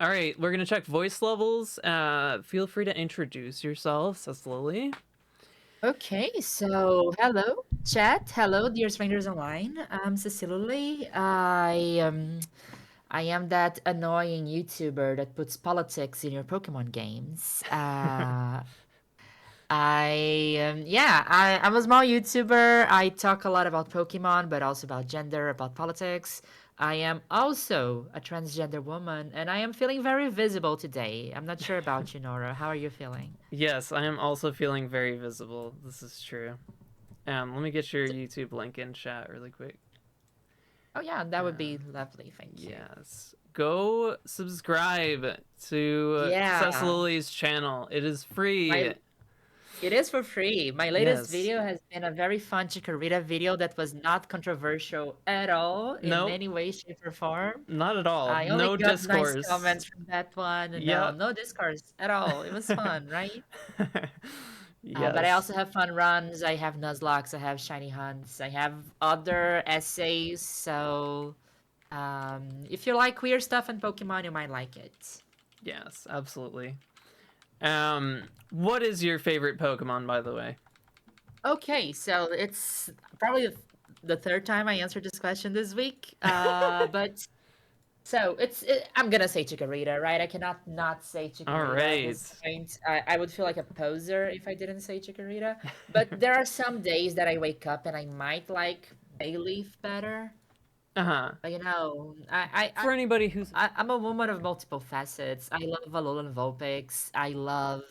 All right, we're gonna check voice levels. Feel free to introduce yourself, Cecilily. Okay, so hello, chat. Hello, dear strangers online. I'm Cecilily. I am that annoying YouTuber that puts politics in your Pokemon games. I'm a small YouTuber. I talk a lot about Pokemon, but also about gender, about politics. I am also a transgender woman, and I am feeling very visible today. I'm not sure about you, Nora. How are you feeling? Yes, I am also feeling very visible. This is true. Let me get your YouTube link in chat really quick. Oh yeah, that would be Um, lovely. Thank you. yes. Go subscribe to Yeah, Cecilily's channel. It is free. my it is for free. My latest Yes. video has been a very fun Chikorita video that was not controversial at all in Nope. any way, shape, or form. Not at all. I only No got nice discourse. comments from that one, and Yep. no discourse at all. It was fun, right? But I Yes. also have fun runs. I have Nuzlocke. I have shiny hunts. I have other essays. So, if you like queer stuff and Pokemon, you might like it. Yes, absolutely. What is your favorite Pokemon, by the way? Okay, so it's probably the third time I answered this question this week. But so I'm gonna say Chikorita, right? I cannot not say All Chikorita at right. this point. I would feel like a poser if I didn't say Chikorita. But there are some days that I wake up and I might like Bayleaf better. Uh-huh. But For anybody who's I'm a woman of multiple facets. I love Alolan Vulpix. I love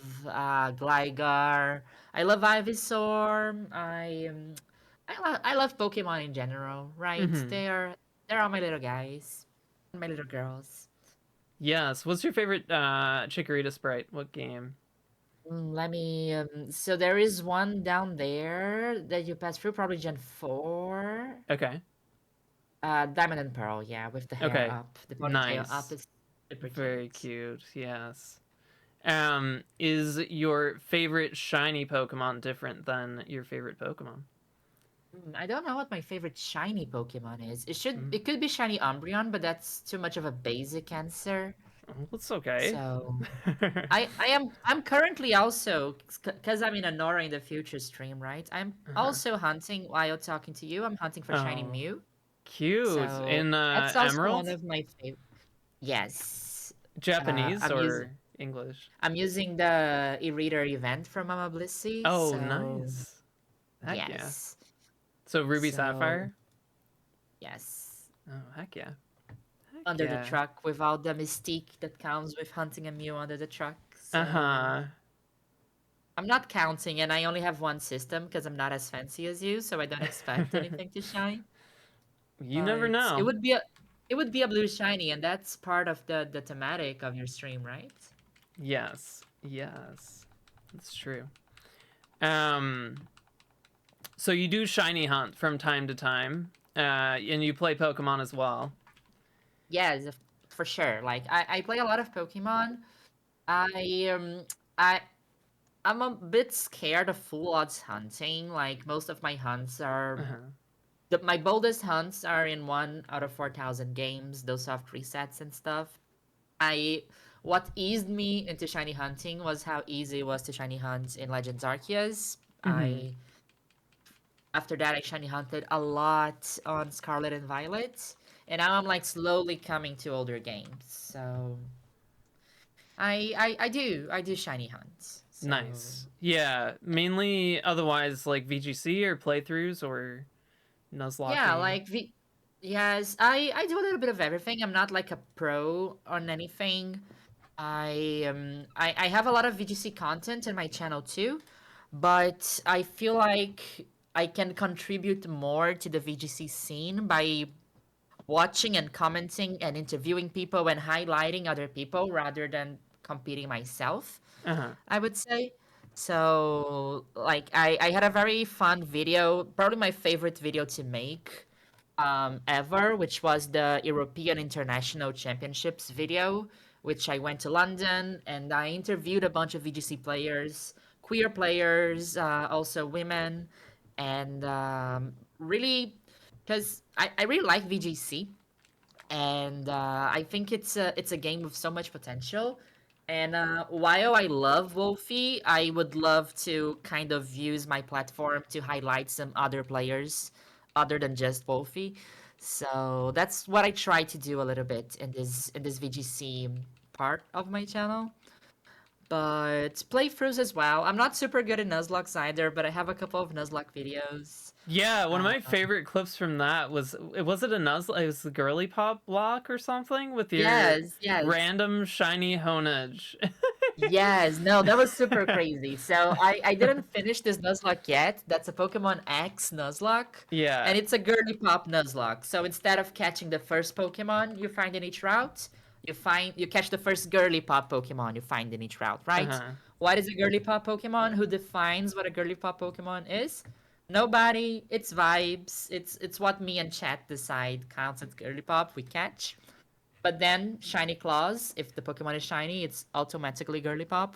Gligar. I love Ivysaur. I love Pokemon in general, right? Mhm. They're all my little guys, my little girls. Yes, what's your favorite Chikorita sprite? What game? Let me. So there is one down there that you pass through, probably Gen 4. Okay. Diamond and Pearl, yeah, with the hair Okay. up, the ponytail up Nice. is super Very cute. cute. Yes. Is your favorite shiny Pokemon different than your favorite Pokemon? I don't know what my favorite shiny Pokemon is. Mm. It could be shiny Umbreon, but that's too much of a basic answer. Oh, it's okay. So I'm currently also because I'm in a Nora in the Future stream, right? I'm Uh-huh. also hunting while talking to you. I'm hunting for shiny Oh, Mew. cute. So In that's also one Emerald? of my favorite. Yes. Japanese I'm using or English? I'm using the e-reader event from Mama Blissey. Oh, So nice. Heck yeah. yes. So Ruby So Sapphire? yes. Oh, heck yeah. Heck Under the yeah. truck without the mystique that comes with hunting a Mew under the truck. So Uh-huh. I'm not counting, and I only have one system because I'm not as fancy as you, so I don't expect anything to shine. You never But know. it would be a blue shiny, and that's part of the thematic of your stream, right? Yes. Yes. That's true. Um, so you do shiny hunt from time to time, and you play Pokemon as well. Yes, for sure. Like I play a lot of Pokemon. I um I I'm a bit scared of full odds hunting. Like most of my hunts are Uh-huh. my boldest hunts are in 1 out of 4,000 games, those soft resets and stuff. I What eased me into shiny hunting was how easy it was to shiny hunt in Legends Arceus. Mm-hmm. I After that I shiny hunted a lot on Scarlet and Violet, and now I'm like slowly coming to older games. So I do shiny hunts. So Nice. Yeah, mainly otherwise like VGC or playthroughs or yeah, Nuzlocking. yes, I do a little bit of everything. I'm not like a pro on anything. I have a lot of VGC content in my channel too, but I feel like I can contribute more to the VGC scene by watching and commenting and interviewing people and highlighting other people rather than competing myself, Uh-huh. I would say. So like I had a very fun video, probably my favorite video to make ever, which was the European International Championships video, which I went to London and I interviewed a bunch of VGC players, queer players, also women, and really, because I really like VGC. and I think it's a game with so much potential. And while I love Wolfie, I would love to kind of use my platform to highlight some other players other than just Wolfie. So that's what I try to do a little bit in this VGC part of my channel. But playthroughs as well. I'm not super good at Nuzlocke either, but I have a couple of Nuzlocke videos. Yeah, one of Uh, my favorite clips from that was it a Nuzlocke? It was the girly pop block or something with your yes, yes. random shiny honage. Yes, no, that was super crazy. So I didn't finish this Nuzlocke yet. That's a Pokemon X Nuzlocke, Yeah. and it's a girly pop Nuzlocke. So instead of catching the first Pokemon you find in each route, you catch the first girly pop Pokemon you find in each route, right? Uh-huh. What is a girly pop Pokemon? Who defines what a girly pop Pokemon is? Nobody. It's vibes. It's what me and chat decide counts as girly pop we catch. But then shiny claws, if the Pokemon is shiny, it's automatically girly pop.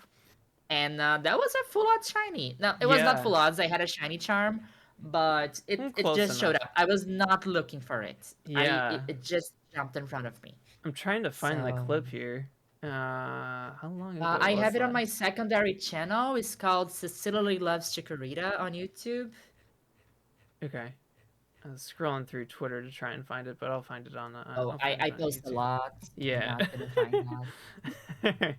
And that was a full odds shiny. No, it was not Yeah. full odds. I had a shiny charm, but it Close just showed enough. up. I was not looking for it. Yeah. It just jumped in front of me. I'm trying to find the So clip here. How long ago I was have it on that? my secondary channel. It's called Cecilily Loves Chikorita on YouTube. Okay. I was scrolling through Twitter to try and find it, but Oh, I'll find I it on post a YouTube. lot. You're Yeah. not gonna find that.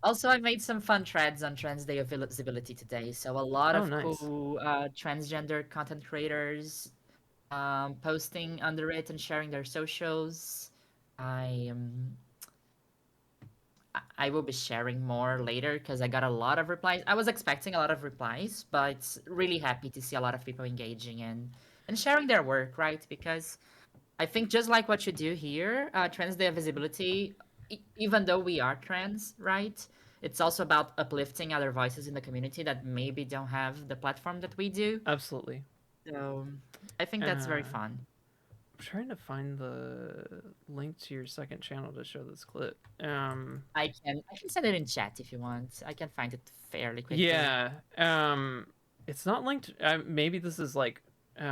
Also, I made some fun threads on Trans Day of Visibility today. So a lot Oh, of nice. cool transgender content creators posting under it and sharing their socials. I um I will be sharing more later because I got a lot of replies. I was expecting a lot of replies, but really happy to see a lot of people engaging and sharing their work, right? Because I think just like what you do here, Trans Day of Visibility, even though we are trans, right? It's also about uplifting other voices in the community that maybe don't have the platform that we do. Absolutely. So I think that's very I'm fun. trying to find the link to your second channel to show this clip. I can send it in chat if you want. I can find it fairly quickly. Yeah. It's not linked. Maybe this is like, My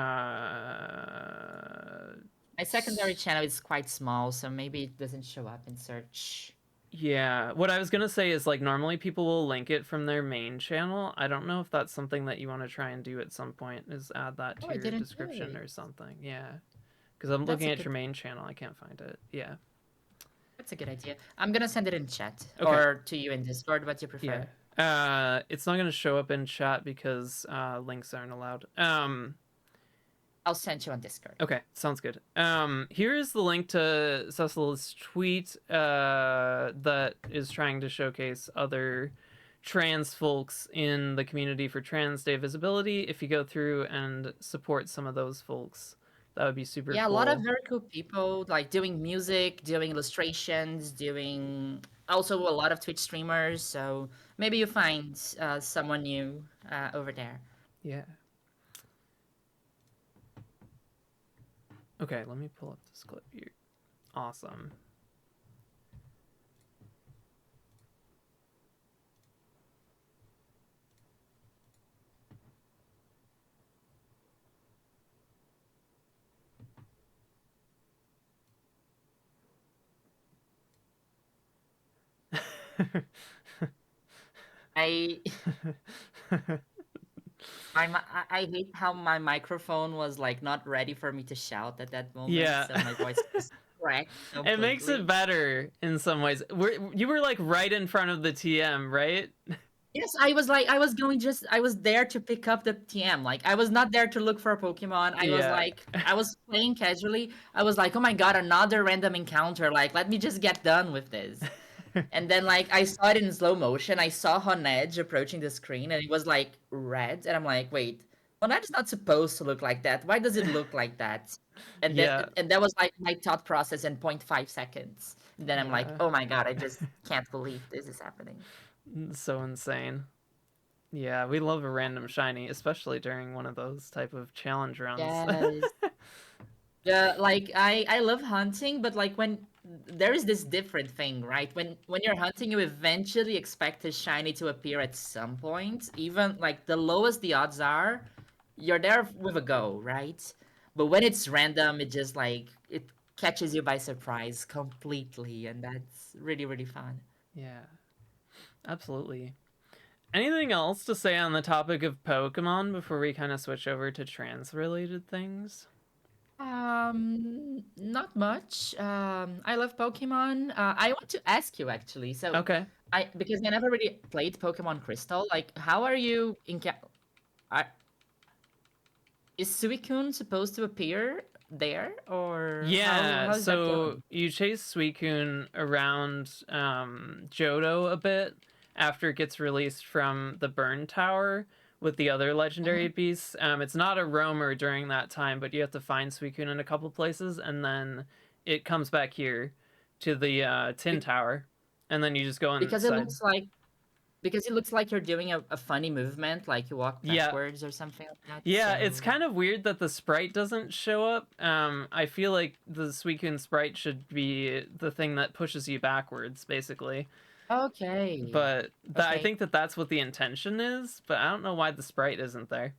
secondary channel is quite small, so maybe it doesn't show up in search. yeah. What I was gonna say is like normally people will link it from their main channel. I don't know if that's something that you want to try and do at some point. Is add that Oh, to I your didn't do description it. or something. Yeah. Because I'm That's looking a at good your main channel. I can't find it. Yeah. that's a good idea. I'm gonna send it in chat Okay. or to you in Discord, what you Yeah. prefer. It's not gonna show up in chat because links aren't allowed. I'll send you on Discord. Okay, sounds good. Here is the link to Cecil's tweet that is trying to showcase other trans folks in the community for Trans Day visibility. If you go through and support some of those folks, that would be super Yeah, a lot of cool. very cool people like doing music, doing illustrations, doing also a lot of Twitch streamers. So maybe you find someone new over there. Yeah. Okay, let me pull up this clip here. Awesome. I I hate how my microphone was like not ready for me to shout at that moment, Yeah. so my voice just cracked It makes it completely. better in some ways. You were like right in front of the TM, right? Yes, I was like, I was there to pick up the TM. Like, I was not there to look for a Pokemon. I was Yeah. like, I was playing casually. I was like, oh my god, another random encounter. Like, let me just get done with this. And then, like, I saw it in slow motion. I saw Honedge approaching the screen, and it was like red. And I'm like, wait, Honedge's not supposed to look like that. Why does it look like that? Yeah. And that was like my thought process in 0.5 seconds. And then I'm like, Yeah. oh my god, I just can't believe this is happening. So insane. Yeah, we love a random shiny, especially during one of those type of challenge runs. Yes. Yeah, like I love hunting, but like when there is this different thing, right? When you're hunting, you eventually expect a shiny to appear at some point. Even like the lowest the odds are, you're there with a go, right? But when it's random, it just like catches you by surprise completely, and that's really, really fun. Yeah, absolutely. Anything else to say on the topic of Pokemon before we kind of switch over to trans related things? Not much. I love Pokemon. I want to ask you actually. So, Okay. because I never really played Pokemon Crystal. Like, how are you in? Are, is Suicune supposed to appear there, or Yeah, how's that so going? you chase Suicune around Johto a bit after it gets released from the Burn Tower with the other legendary Hmm. beasts. It's not a roamer during that time, but you have to find Suicune in a couple places, and then it comes back here to the Tin Be- Tower, and then you just go because it inside. looks like because it looks like you're doing a funny movement, like you walk Yeah, backwards or something like that. yeah, it's So kind of weird that the sprite doesn't show up. I feel like the Suicune sprite should be the thing that pushes you backwards, basically. okay, But I okay, think that that's what the intention is. But I don't know why the sprite isn't there.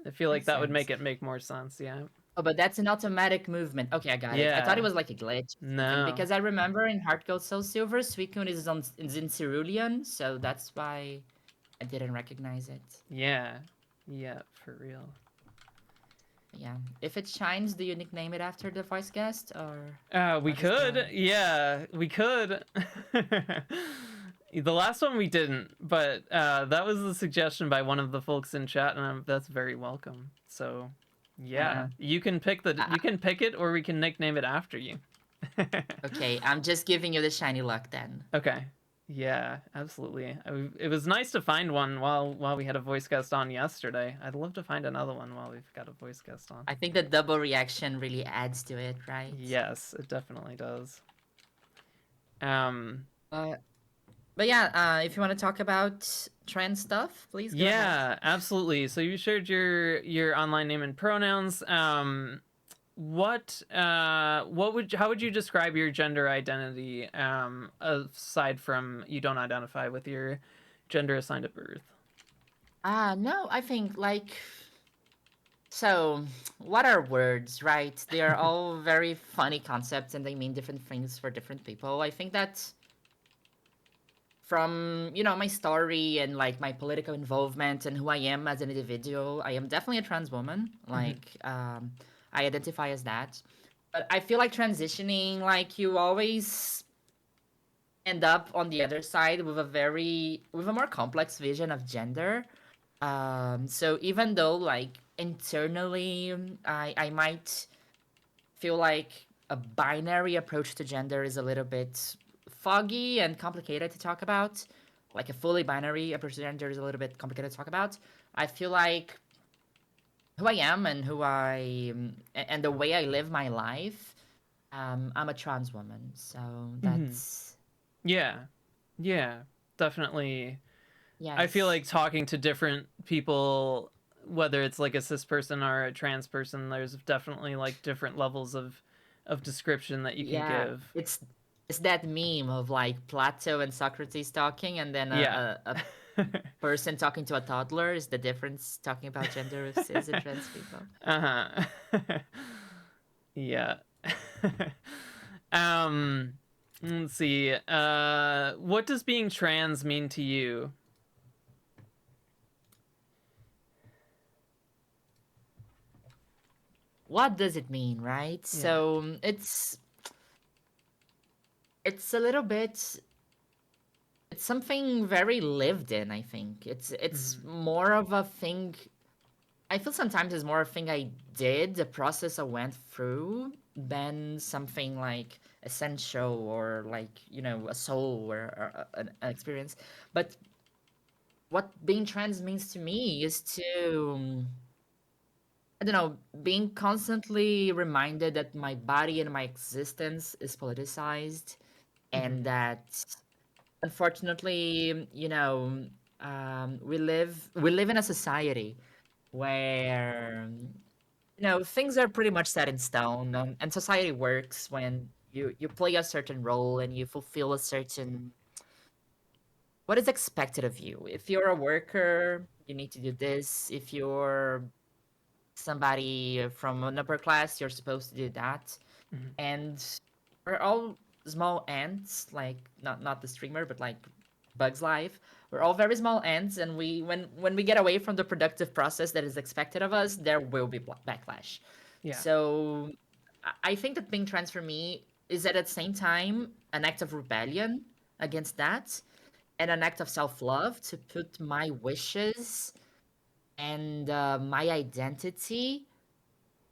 I feel like makes that would sense. make it make more sense. Yeah. Oh, but that's an automatic movement. Okay, I got it. I thought it Yeah. was like a glitch or something No. because I remember in Heart Gold Soul Silver, Suicune is in Cerulean, so that's why I didn't recognize it. Yeah. Yeah. For real. Yeah. If it shines, do you nickname it after the voice guest, or We what is the? could. Yeah, we could. The last one we didn't, but that was the suggestion by one of the folks in chat, and that's very welcome. So, yeah, Uh, you can pick it, or we can nickname it after you. okay, I'm just giving you the shiny luck then. Okay. Yeah, absolutely. It was nice to find one while we had a voice guest on yesterday. I'd love to find another one while we've got a voice guest on. I think the double reaction really adds to it, right? Yes, it definitely does. Um, Uh, but yeah, if you want to talk about trans stuff, please go ahead. yeah, absolutely. So you shared your online name and pronouns. What would how would you describe your gender identity aside from you don't identify with your gender assigned at birth? No, I think like so. What are words, right? They are all very funny concepts, and they mean different things for different people. I think that from my story and like my political involvement and who I am as an individual, I am definitely a trans woman. Mhm. Like, I identify as that. But I feel like transitioning, like you always end up on the other side with a more complex vision of gender. So even though like internally, I might feel like a binary approach to gender is a little bit foggy and complicated to talk about. Like a fully binary approach to gender is a little bit complicated to talk about. I feel like who I am and and the way I live my life, I'm a trans woman. So Mhm. that's Yeah. Yeah. Definitely. I feel yes. like talking to different people, whether it's like a cis person or a trans person, there's definitely like different levels of description that you can Yeah, give. it's that meme of like Plato and Socrates talking, and then Yeah. a person talking to a toddler is the difference talking about gender with cis and trans people. Uh-huh. Yeah. um let's see. What does being trans mean to you? What does it mean, right? Yeah. So it's a little bit it's something very lived in, I think. It's Mhm. more of a thing I feel sometimes it's more a thing I did, the process I went through, than something like essential or like, a soul or an experience. But what being trans means to me is I don't know, being constantly reminded that my body and my existence is politicized and Mhm. that unfortunately, we live in a society where things are pretty much set in stone, and society works when you play a certain role and you fulfill a certain what is expected of you. If you're a worker, you need to do this. If you're somebody from an upper class, you're supposed to do that. Mhm. and we're all small ants, like not the streamer, but like Bugs Life. We're all very small ants, and when we get away from the productive process that is expected of us, there will be backlash. Yeah. So I think that being trans for me is at the same time an act of rebellion against that, and an act of self love to put my wishes and my identity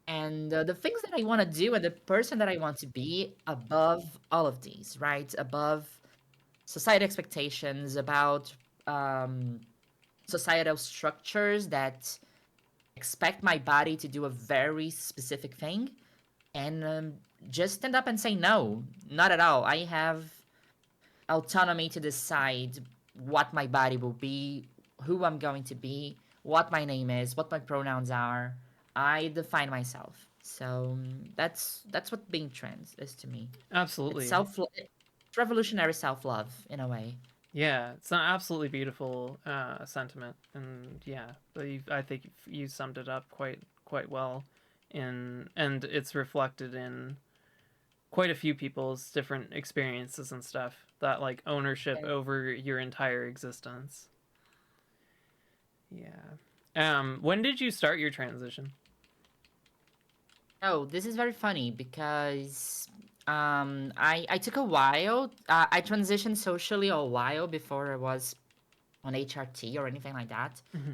and the things that I want to do and the person that I want to be above all of these, right? Above society expectations, about um, societal structures that expect my body to do a very specific thing, and just stand up and say no, not at all. I have autonomy to decide what my body will be, who I'm going to be, what my name is, what my pronouns are. I define myself. So that's what being trans is to me. It's Absolutely. it's revolutionary self love in a way. Yeah, it's an absolutely beautiful sentiment, and yeah, I think you summed it up quite well, and it's reflected in quite a few people's different experiences and stuff. That like ownership And, over your entire existence. Yeah. When did you start your transition? oh, this is very funny because I took a while. I transitioned socially a while before I was on HRT or anything like that. Hmm.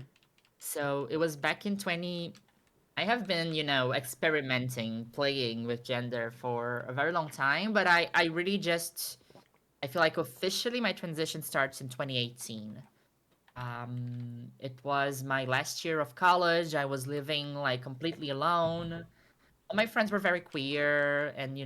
So it was back in 20. I have been, experimenting, playing with gender for a very long time, but I really just, I feel like officially my transition starts in 2018. It was my last year of college. I was living like completely alone. All my friends were very queer, and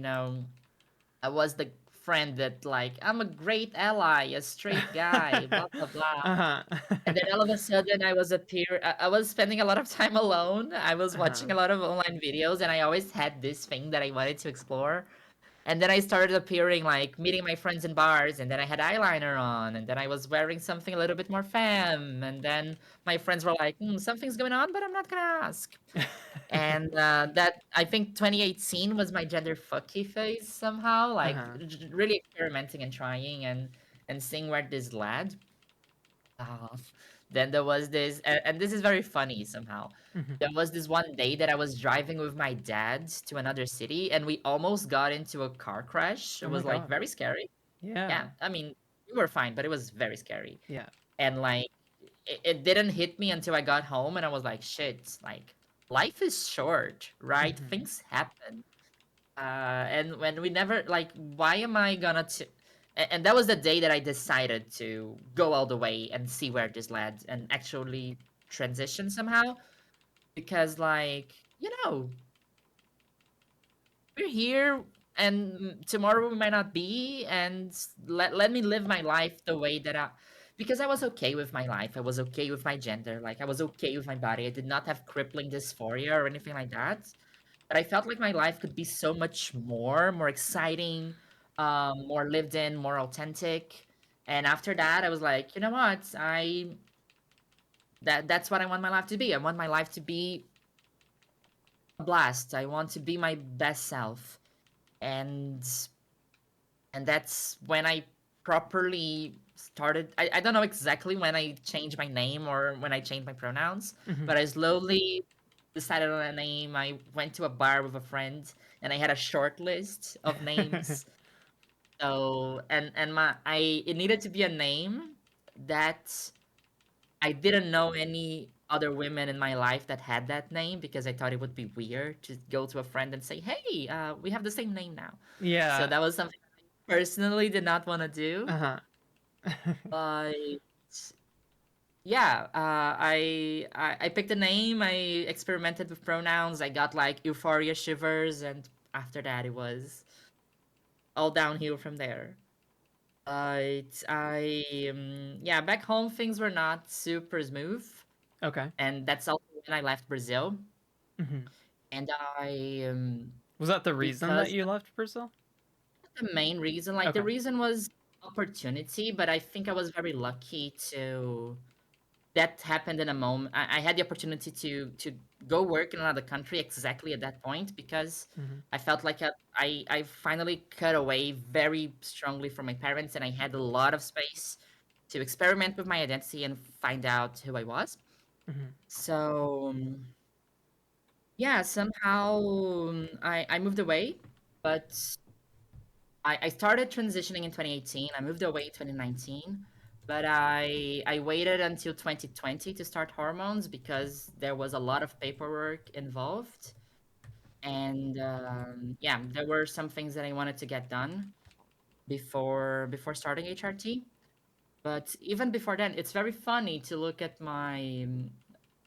I was the friend that like I'm a great ally, a straight guy, blah blah blah. Uh-huh. And then all of a sudden, I was spending a lot of time alone. I was Uh-huh. watching a lot of online videos, and I always had this thing that I wanted to explore. And then I started appearing, like meeting my friends in bars, and then I had eyeliner on, and then I was wearing something a little bit more femme. And then my friends were like, "Something's going on, but I'm not gonna ask." And that I think 2018 was my gender fucky phase somehow, like Uh-huh. really experimenting and trying and seeing where this led. Uh, then there was this, and this is very funny somehow. Hmm. There was this one day that I was driving with my dad to another city, and we almost got into a car crash. Oh It my was like god. very scary. Yeah. Yeah, I mean, we were fine, but it was very scary. Yeah. And like, it didn't hit me until I got home, and I was like, shit, like, life is short, right? Hmm. Things happen. And when we never like, why am I gonna and that was the day that I decided to go all the way and see where this led and actually transition somehow. Because like, we're here and tomorrow we might not be, and let me live my life the way that I, because I was okay with my life. I was okay with my gender. Like I was okay with my body. I did not have crippling dysphoria or anything like that. But I felt like my life could be so much more exciting, more lived in, more authentic. And after that, I was like, you know what? That's what I want my life to be. I want my life to be a blast. I want to be my best self. And that's when I properly started. I don't know exactly when I changed my name or when I changed my pronouns, Hmm. but I slowly decided on a name. I went to a bar with a friend and I had a short list of names. So and my I it needed to be a name that I didn't know any other women in my life that had that name, because I thought it would be weird to go to a friend and say, "Hey, we have the same name now." So Yeah. that was something I personally did not want to do. Uh-huh. But yeah, I picked a name. I experimented with pronouns. I got like euphoria shivers, and after that, it was all downhill from there. But yeah, back home things were not super smooth, Okay. and that's also when I left Brazil. Hmm. And I Was that the reason that because you left Brazil? the main reason, like the Okay. reason was opportunity, but I think I was very lucky to that happened in a moment. I had the opportunity to go work in another country exactly at that point because Mm-hmm. I felt like I finally cut away very strongly from my parents and I had a lot of space to experiment with my identity and find out who I was. Mm-hmm. So yeah, somehow I moved away, but I started transitioning in 2018. I moved away in 2019, but I waited until 2020 to start hormones because there was a lot of paperwork involved, and yeah, there were some things that I wanted to get done before starting HRT. But even before then, it's very funny to look at my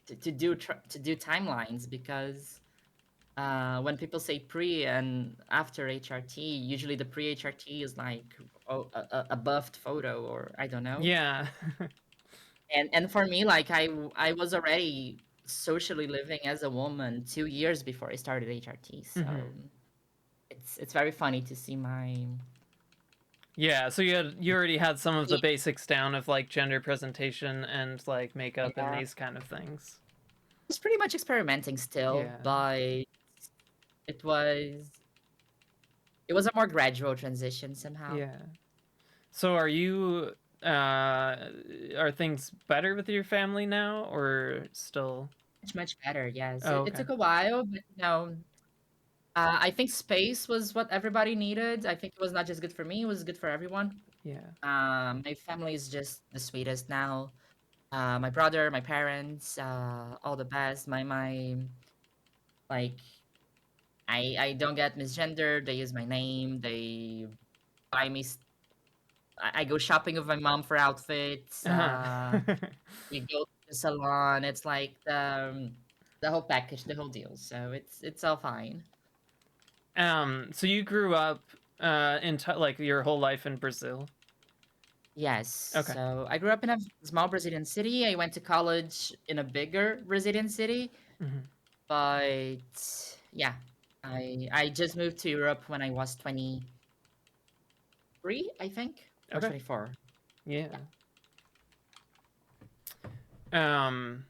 to do timelines because when people say pre and after HRT, usually the pre HRT is like a buffed photo or I don't know. Yeah. And for me, like I was already socially living as a woman 2 years before I started HRT, Mm-hmm. so it's very funny to see my Yeah, so you already had some of the yeah, basics down of like gender presentation and like makeup and yeah. these kind of things. I was pretty much experimenting still, Yeah. but it was it was a more gradual transition somehow. Yeah. So are things better with your family now or still? Much better, yes. Oh, It okay. took a while, but I think space was what everybody needed. I think it was not just good for me; it was good for everyone. Yeah. My family is just the sweetest now. My brother, my parents, all the best. My like, I don't get misgendered. They use my name. They buy me. I go shopping with my mom for outfits. Uh-huh. We go to the salon. It's like the whole package, the whole deal. So it's all fine. So you grew up like your whole life in Brazil. Yes. Okay. So I grew up in a small Brazilian city. I went to college in a bigger Brazilian city, Hmm. but yeah, I just moved to Europe when I was 23, I think, or Okay. 24. Yeah. Yeah. Um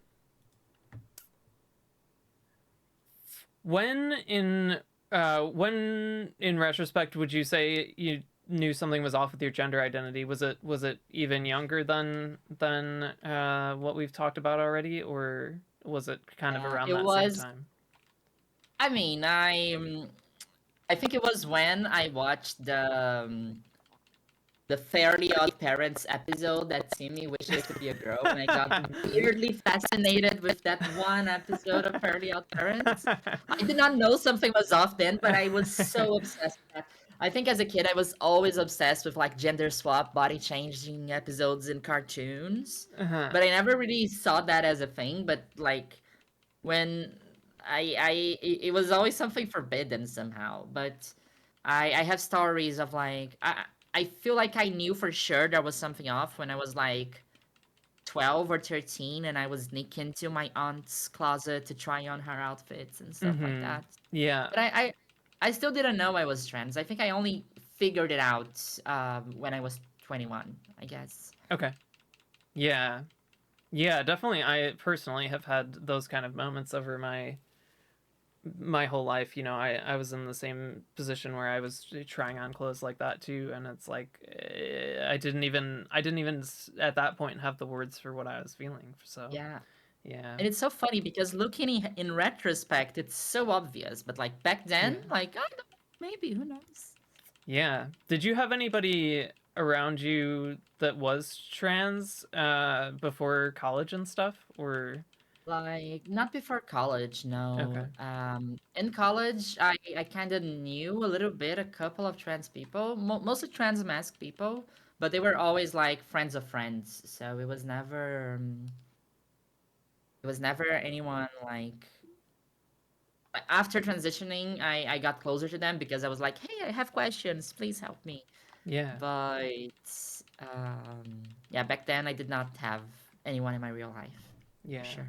when in when in retrospect would you say you knew something was off with your gender identity? Was it even younger than what we've talked about already, or was it kind of around It that same was. time? I mean, I think it was when I watched the Fairly Odd Parents episode that Timmy wished I could be a girl, and I got weirdly fascinated with that one episode of Fairly Odd Parents. I did not know something was off then, but I was so obsessed with that. I think as a kid, I was always obsessed with like gender swap, body changing episodes in cartoons, Uh-huh. but I never really saw that as a thing. But like when it was always something forbidden somehow. But I have stories of like I feel like I knew for sure there was something off when I was like 12 or 13 and I was sneaking into my aunt's closet to try on her outfits and stuff like Mm-hmm. that. Yeah. But I still didn't know I was trans. I think I only figured it out when I was 21, I guess. Okay. Yeah. Yeah, definitely. I personally have had those kind of moments over my whole life. I was in the same position where I was trying on clothes like that too, and it's like I didn't even at that point have the words for what I was feeling. So Yeah. yeah. And it's so funny because looking in retrospect, it's so obvious. But like back then, Yeah. like I don't know, maybe who knows? Yeah. Did you have anybody around you that was trans before college and stuff, or? Like not before college, Okay. no. In college, I kind of knew a little bit, a couple of trans people, mostly trans mask people, but they were always like friends of friends. So it was never anyone like after transitioning. I got closer to them because I was like, hey, I have questions, please help me. Yeah. But yeah, back then I did not have anyone in my real life, for Yeah. sure.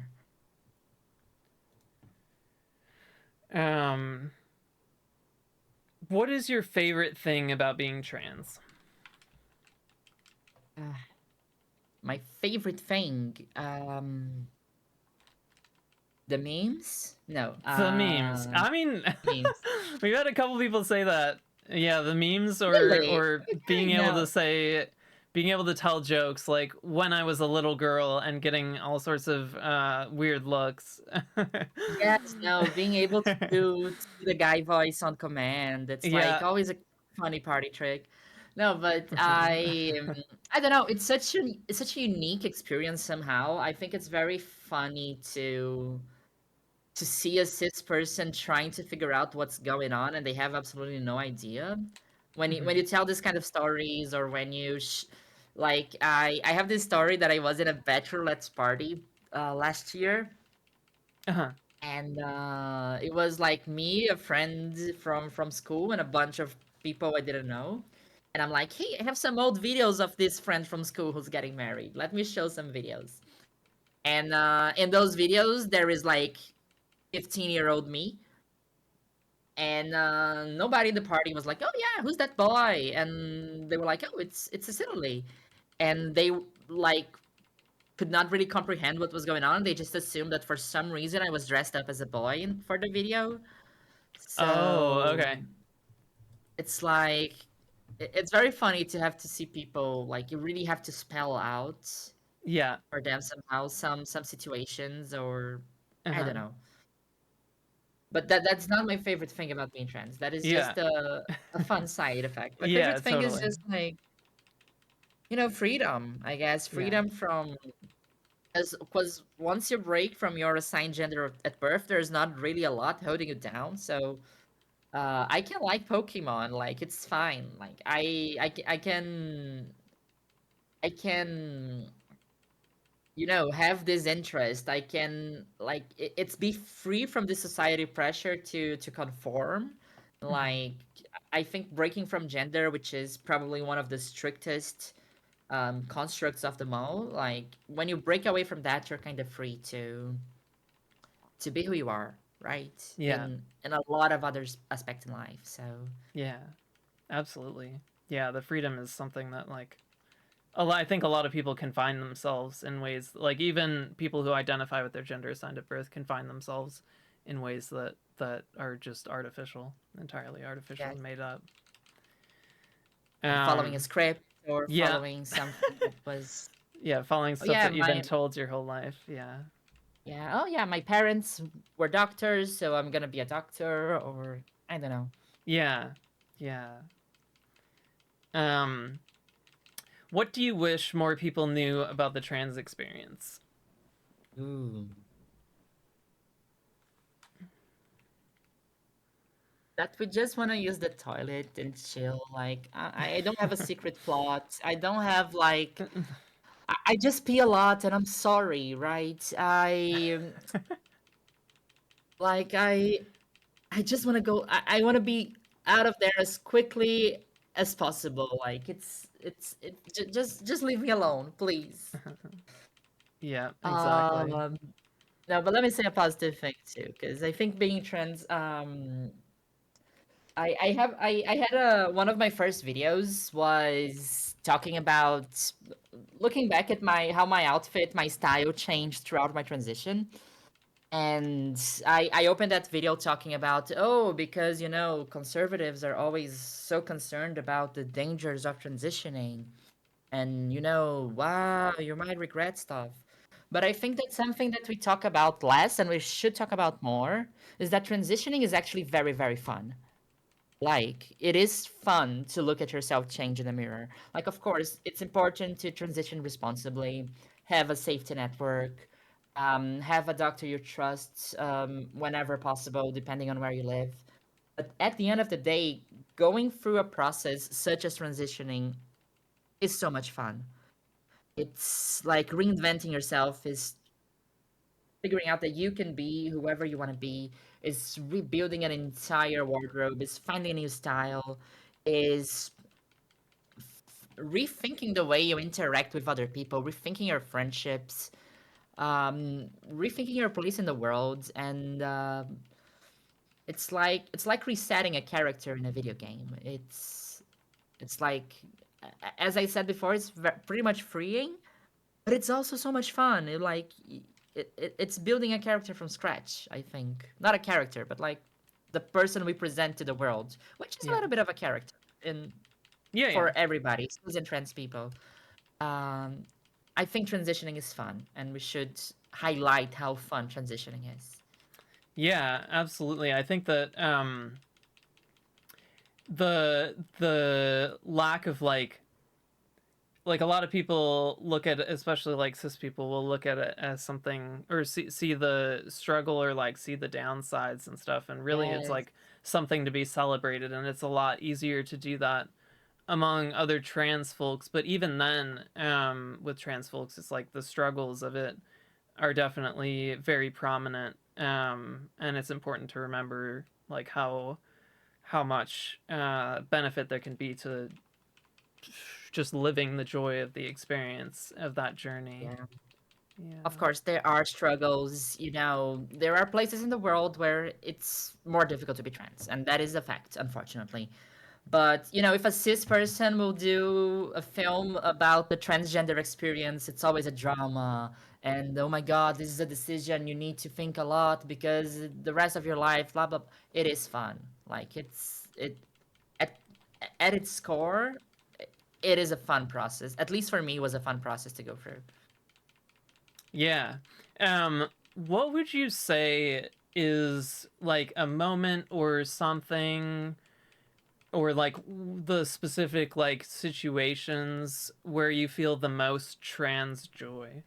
Um what is your favorite thing about being trans? My favorite thing, The memes? No. The memes. I mean, Memes. we've had a couple people say that. Yeah, the memes, Really? or being Okay, able to no. say, being able to tell jokes like when I was a little girl and getting all sorts of weird looks. Yes, no, being able to do the guy voice on command, it's like Yeah. always a funny party trick. No, but I don't know, it's such a unique experience somehow. I think it's very funny to see a cis person trying to figure out what's going on and they have absolutely no idea. When you tell this kind of stories or when you like I have this story that I was in a bachelorette party last year, Uh-huh. and it was like me, a friend from school, and a bunch of people I didn't know. And I'm like, hey, I have some old videos of this friend from school who's getting married. Let me show some videos. And in those videos, there is like 15-year-old me, and nobody in the party was like, oh yeah, who's that boy? And they were like, oh, it's Cecilily. And they like could not really comprehend what was going on. They just assumed that for some reason I was dressed up as a boy for the video. Oh, So okay. it's like it's very funny to have to see people like you really have to spell out Yeah. for them somehow some situations or I don't Uh-huh. know. But that's not my favorite thing about being trans. That is Yeah. just a fun side effect. My favorite Yeah, thing is totally. just like, freedom, I guess. Yeah. Freedom from as because once you break from your assigned gender at birth, there's not really a lot holding you down. So I can like Pokemon, like it's fine. Like I can have this interest. I can like it's be free from the society pressure to conform. Mhm. Like I think breaking from gender, which is probably one of the strictest constructs of them all, like when you break away from that, you're kind of free to be who you are, right? Yeah. In a lot of other aspects in life. So Yeah. Absolutely. Yeah, the freedom is something that like I think a lot of people can find themselves in ways like even people who identify with their gender assigned at birth can find themselves in ways that are just artificial, entirely artificial yeah, and made up. following a Um, script or yeah, following something that was yeah, following oh stuff yeah that you've been my told your whole life. Yeah, yeah oh yeah my parents were doctors, so I'm gonna be a doctor, or I don't know. yeah, yeah. Um, what do you wish more people knew about the trans experience? Ooh. That we just want to use the toilet and chill. Like I don't have a secret plot. I don't have like I just pee a lot and I'm sorry, right? Like I just want to go. I want to be out of there as quickly as possible. Like just leave me alone, please. Yeah, exactly. Um, no, but let me say a positive thing too, because I think being trans, I had a one of my first videos was talking about looking back at my how my outfit, my style changed throughout my transition. And I opened that video talking about, oh, because conservatives are always so concerned about the dangers of transitioning, and wow, you might regret stuff. But I think that's something that we talk about less and we should talk about more, is that transitioning is actually very, very fun. Like, it is fun to look at yourself change in the mirror. Like, of course, it's important to transition responsibly, have a safety network, have a doctor you trust whenever possible, depending on where you live. But at the end of the day, going through a process such as transitioning is so much fun. It's like reinventing yourself, is figuring out that you can be whoever you want to be, is rebuilding an entire wardrobe, is finding a new style, is rethinking the way you interact with other people, rethinking your friendships, rethinking your place in the world, and it's like resetting a character in a video game. It's like, as I said before, it's pretty much freeing, but it's also so much fun. Like it's building a character from scratch. I think not a character, but like the person we present to the world, which is a Yeah. little bit of a character in Yeah, yeah. for everybody, cis and trans people. Um, I think transitioning is fun, and we should highlight how fun transitioning is. Yeah, absolutely. I think that the lack of like a lot of people look at it, especially like cis people will look at it as something or see the struggle or like see the downsides and stuff, and really it's Yes. like something to be celebrated, and it's a lot easier to do that among other trans folks. But even then, with trans folks, it's like the struggles of it are definitely very prominent, and it's important to remember like how much benefit there can be to just living the joy of the experience of that journey. Yeah. Of Yeah. course, there are struggles. There are places in the world where it's more difficult to be trans, and that is a fact, unfortunately. But, if a cis person will do a film about the transgender experience, it's always a drama. And oh my God, this is a decision you need to think a lot because the rest of your life, blah, blah. It is fun. Like, at, at its core, it is a fun process. At least for me, it was a fun process to go through. Yeah. What would you say is like a moment or something or like the specific like situations where you feel the most trans joy?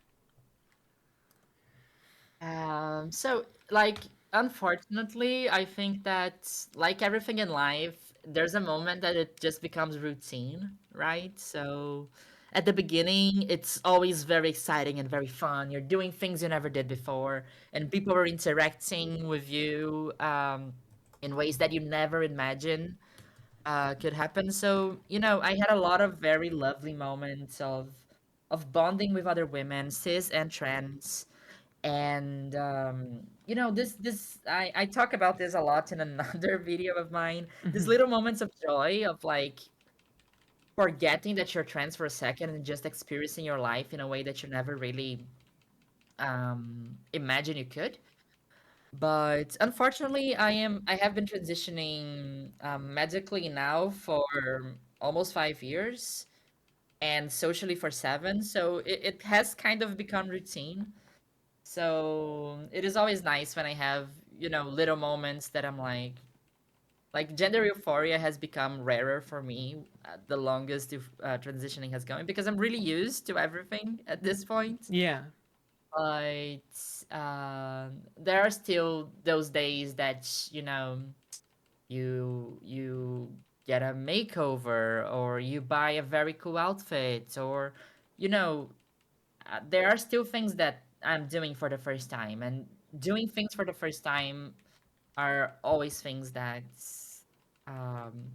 So, like, unfortunately, I think that, like everything in life, there's a moment that it just becomes routine, right? So, at the beginning, it's always very exciting and very fun. You're doing things you never did before, and people are interacting with you in ways that you never imagined could happen. So, I had a lot of very lovely moments of bonding with other women, cis and trans, and this I talk about this a lot in another video of mine. These Mhm. little moments of joy of like forgetting that you're trans for a second and just experiencing your life in a way that you never really imagine you could. But unfortunately, I have been transitioning medically now for almost 5 years and socially for 7, so it has kind of become routine. So it is always nice when I have, little moments that I'm like gender euphoria has become rarer for me the longest transitioning has gone because I'm really used to everything at this point. Yeah. But there are still those days that, you get a makeover or you buy a very cool outfit or, you know, there are still things that I'm doing for the first time, and doing things for the first time are always things um,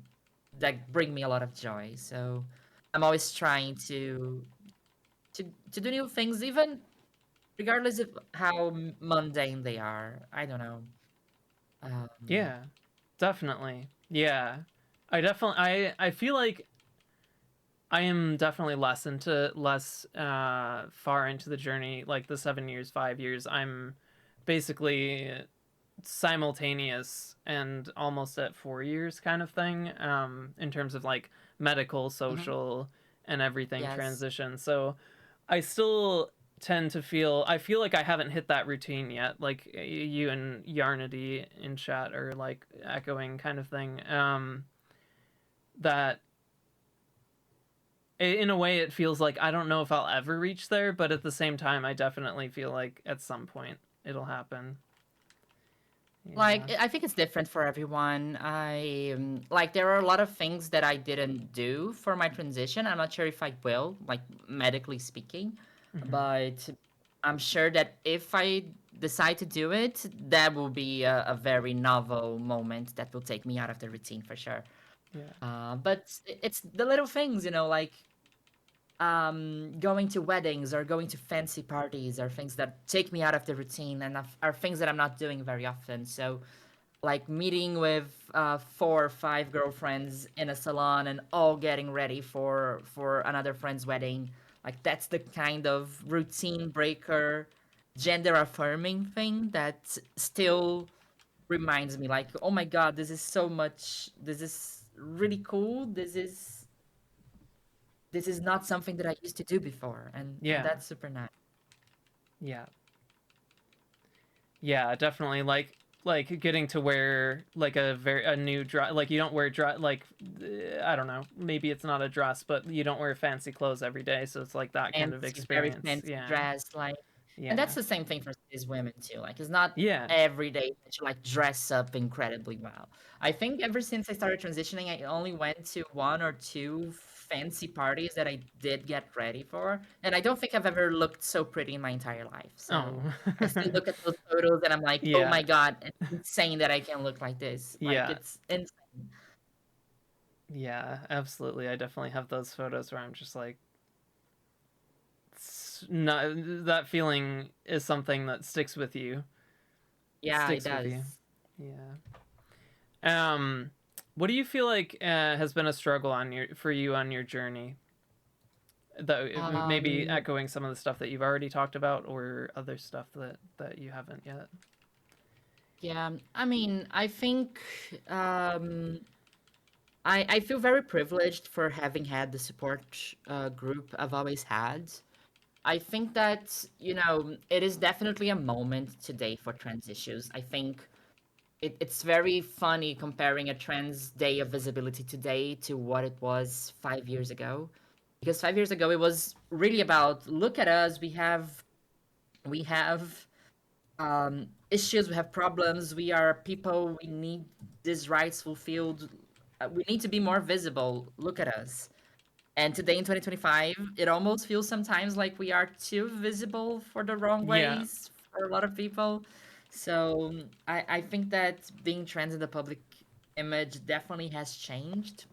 that bring me a lot of joy. So I'm always trying to do new things, even regardless of how mundane they are. I don't know. Um, Yeah. Definitely. Yeah. I feel like I am definitely less far into the journey, like the 7 years, 5 years. I'm basically simultaneous and almost at 4 years kind of thing, in terms of like medical, mhm. social, and everything Yes. transition. So I still tend to I feel like I haven't hit that routine yet. Like you and Yarnity in chat are like echoing kind of thing. That in a way it feels like I don't know if I'll ever reach there, but at the same time I definitely feel like at some point it'll happen. Like, Yeah. I think it's different for everyone. Like, there are a lot of things that I didn't do for my transition. I'm not sure if I will, like, medically speaking, Hmm. but I'm sure that if I decide to do it, that will be a very novel moment that will take me out of the routine for sure. Yeah. But it's the little things, like going to weddings or going to fancy parties are things that take me out of the routine and are things that I'm not doing very often. So, like meeting with 4 or 5 girlfriends in a salon and all getting ready for another friend's wedding, like that's the kind of routine breaker gender affirming thing that still reminds me like, oh my god, this is so much, this is really cool, this is not something that I used to do before, and Yeah. that's super nice. Yeah. Yeah, definitely like getting to wear like a new dress, like you don't wear dress like I don't know, maybe it's not a dress, but you don't wear fancy clothes every day, so it's like that kind of Fancy, very experience. fancy Yeah. dress, like, and Yeah. that's the same thing for these women too. Like, it's not Yeah. every day that you like dress up incredibly well. I think ever since I started transitioning, I only went to one or two fancy parties that I did get ready for, and I don't think I've ever looked so pretty in my entire life. Oh. So I still look at those photos and I'm like, oh Yeah. my god, it's insane that I can look like this. Like, Yeah. it's insane. Yeah, absolutely. I definitely have those photos where I'm just like not, that feeling is something that sticks with you. It Yeah, it sticks with you. does. Yeah. Um, what do you feel like has been a struggle on your for you on your journey? That maybe Um, echoing some of the stuff that you've already talked about, or other stuff that you haven't yet. yeah, I mean, I think I feel very privileged for having had the support group I've always had. I think that, it is definitely a moment today for trans issues. I think it's very funny comparing a trans day of visibility today to what it was 5 years ago. Because 5 years ago, it was really about look at us, we have issues, we have problems, we are people, we need these rights fulfilled, we need to be more visible. Look at us. And today in 2025, it almost feels sometimes like we are too visible for the wrong Yeah. ways for a lot of people. So I think that being trans in the public image definitely has changed.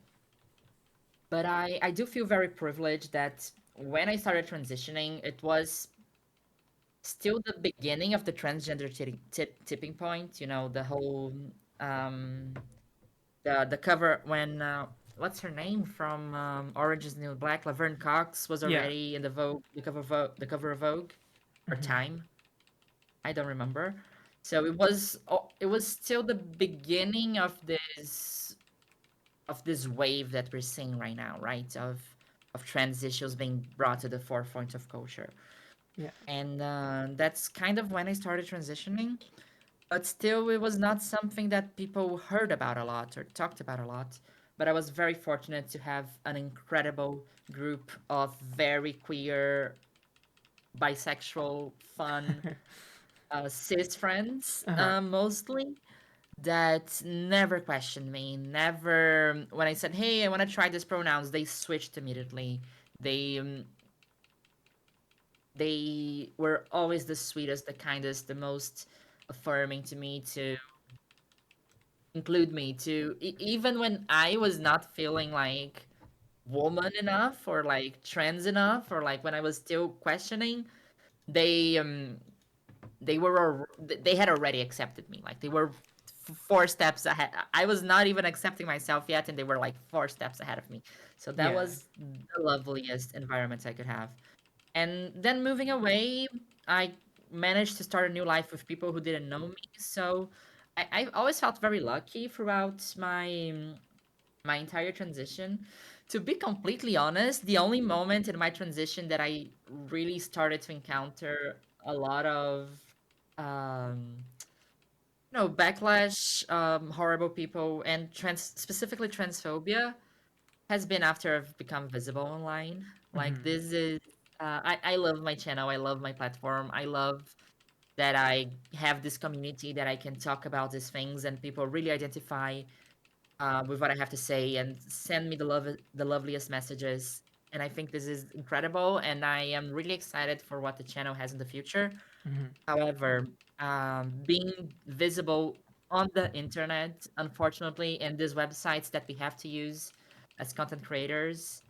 But I do feel very privileged that when I started transitioning, it was still the beginning of the transgender tipping point. The whole um, the cover when what's her name from Orange Is the New Black, Laverne Cox was Yeah. already in the Vogue, the cover of Vogue, or Hmm. Time. I don't remember. So it was still the beginning of this wave that we're seeing right now, right? Of trans issues being brought to the forefront of culture. Yeah. And that's kind of when I started transitioning. But still, it was not something that people heard about a lot or talked about a lot. But I was very fortunate to have an incredible group of very queer, bisexual, fun, cis friends, Uh-huh. mostly, that never questioned me. Never, when I said, hey, I want to try these pronouns, they switched immediately. They were always the sweetest, the kindest, the most affirming to me, to include me, to even when I was not feeling like woman enough or like trans enough, or like when I was still questioning, they they had already accepted me. Like, they were 4 steps ahead. I was not even accepting myself yet, and they were like 4 steps ahead of me. So that Yeah. was the loveliest environment I could have. And then moving away, I managed to start a new life with people who didn't know me. So I always felt very lucky throughout my entire transition. To be completely honest, the only moment in my transition that I really started to encounter a lot of um, backlash, horrible people, and specifically transphobia has been after I've become visible online. Like, Hmm. this is, I love my channel. I love my platform. I love that I have this community that I can talk about these things and people really identify with what I have to say and send me the loveliest messages. And I think this is incredible. And I am really excited for what the channel has in the future. Hmm. However, being visible on the internet, unfortunately, and these websites that we have to use as content creators,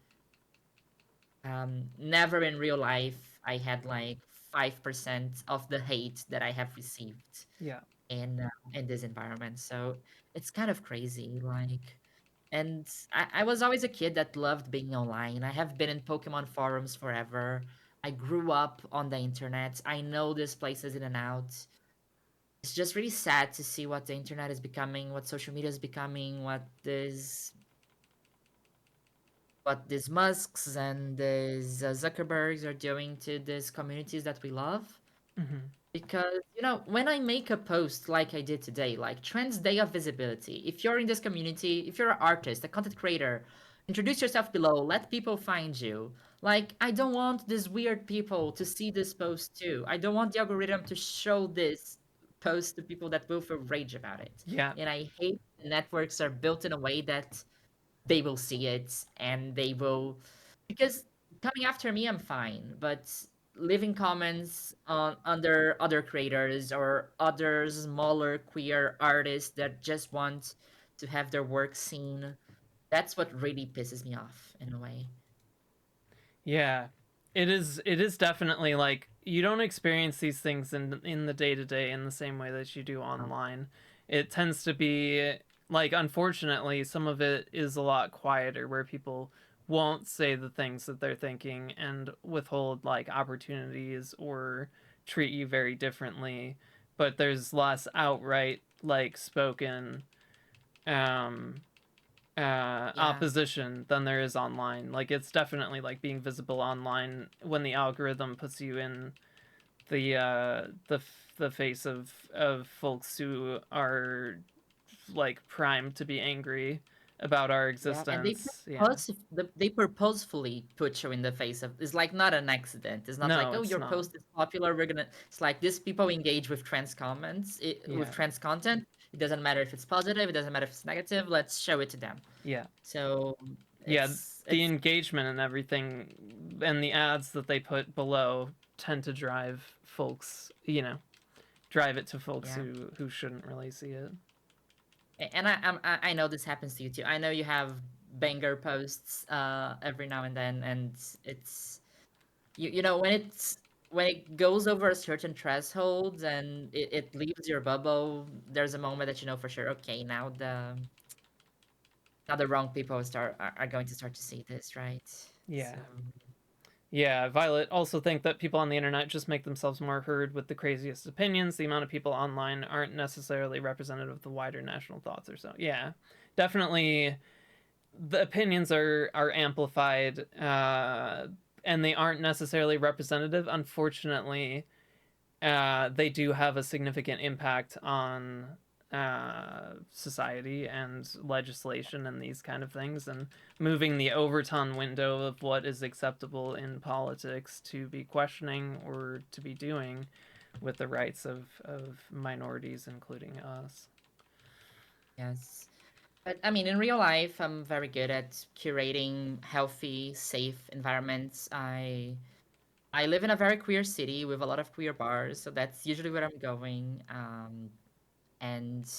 never in real life I had like 5% of the hate that I have received Yeah. in this environment. So it's kind of crazy. Like, and I was always a kid that loved being online. I have been in Pokemon forums forever. I grew up on the internet. I know these places in and out. It's just really sad to see what the internet is becoming, what social media is becoming, what these Musks and these Zuckerbergs are doing to these communities that we love. Hmm. Because, when I make a post like I did today, like Trans Day of Visibility, if you're in this community, if you're an artist, a content creator, introduce yourself below, let people find you. Like, I don't want these weird people to see this post too. I don't want the algorithm to show this post to people that will feel rage about it. Yeah. And I hate the networks are built in a way that they will see it and they will because coming after me I'm fine, but leaving comments on under other creators or other smaller queer artists that just want to have their work seen, that's what really pisses me off in a way. Yeah. It is definitely like you don't experience these things in the day to day in the same way that you do Um, online. It tends to be like, unfortunately, some of it is a lot quieter where people won't say the things that they're thinking and withhold like opportunities or treat you very differently, but there's less outright like spoken um yeah, opposition than there is online. Like, it's definitely like being visible online when the algorithm puts you in the face of folks who are like primed to be angry about our yeah, and they existence. Yeah. they purposefully put you in the face of. It's like not an accident. It's not like, No, oh, it's your not. post is popular. We're gonna. It's like these people engage with trans comments, with Yeah. trans content. It doesn't matter if it's positive. It doesn't matter if it's negative. Let's show it to them. Yeah. So Yeah, it's the it's engagement and everything and the ads that they put below tend to drive folks, drive it to folks yeah. who shouldn't really see it. And I know this happens to you too. I know you have banger posts every now and then, and it's when it goes over a certain threshold and it leaves your bubble, there's a moment that you know for sure, okay, now the wrong people are going to start to see this, right? Yeah. So Yeah, Violet also think that people on the internet just make themselves more heard with the craziest opinions. The amount of people online aren't necessarily representative of the wider national thoughts or so. Yeah, definitely the opinions are amplified, and they aren't necessarily representative. Unfortunately, they do have a significant impact on society and legislation and these kind of things, and moving the Overton window of what is acceptable in politics to be questioning or to be doing with the rights of minorities, including us. yes. But I mean, in real life, I'm very good at curating healthy, safe environments. I live in a very queer city with a lot of queer bars, so that's usually where I'm going. And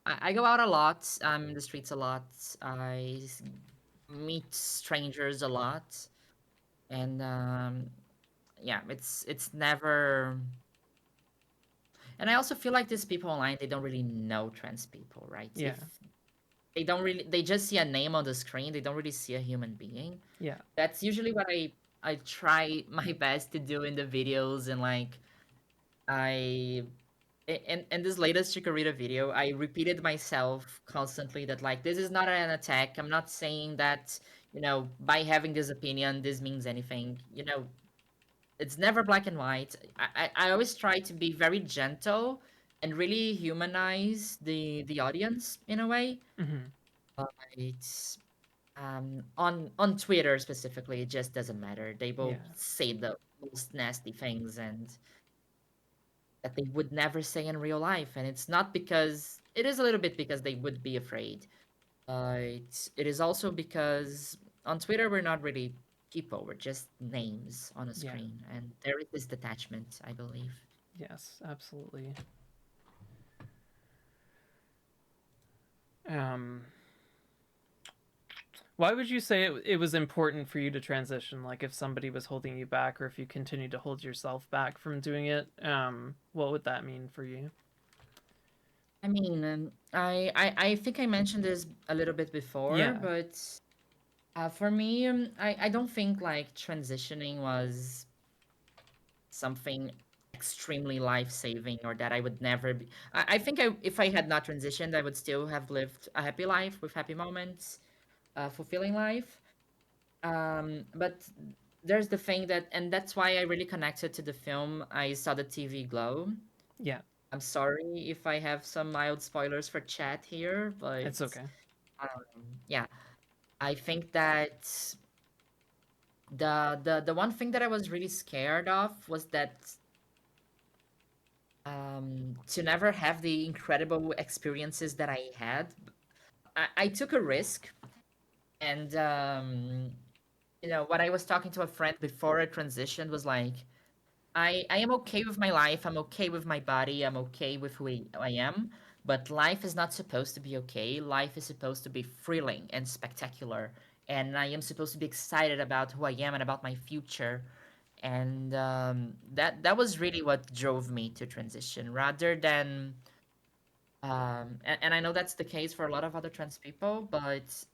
I go out a lot. I'm in the streets a lot. Meet strangers a lot, and yeah, it's never. And I also feel like these people online, they don't really know trans people, right? Yeah, If they don't really, they just see a name on the screen. They don't really see a human being. yeah. That's usually what I try my best to do in the videos, and like I in this latest Chikorita video, I repeated myself constantly that like this is not an attack. I'm not saying that, by having this opinion this means anything. It's never black and white. I always try to be very gentle and really humanize the audience in a way. Hmm. It's on Twitter specifically, it just doesn't matter. They will Yeah, say the most nasty things and that they would never say in real life. And it's not because it is a little bit because they would be afraid. It is also because on Twitter we're not really people, we're just names on a yeah. screen, and there is this detachment, I believe. Yes, absolutely. Um, Why would you say it was important for you to transition? Like, if somebody was holding you back, or if you continue to hold yourself back from doing it, what would that mean for you? I mean, I think I mentioned this a little bit before, Yeah. but for me, I don't think like transitioning was. something extremely life-saving, or that I would never be. I think if I had not transitioned, I would still have lived a happy life with happy moments, fulfilling life. But there's the thing that, and that's why I really connected to the film. I saw the TV Glow. Yeah, I'm sorry if I have some mild spoilers for chat here, but it's okay. yeah, I think that the one thing that I was really scared of was that to never have the incredible experiences that I had. I took a risk, and when I was talking to a friend before I transitioned, was like, I am okay with my life. I'm okay with my body. I'm okay with who I am. But life is not supposed to be okay. Life is supposed to be thrilling and spectacular. And I am supposed to be excited about who I am and about my future. And that was really what drove me to transition, rather than and I know that's the case for a lot of other trans people, but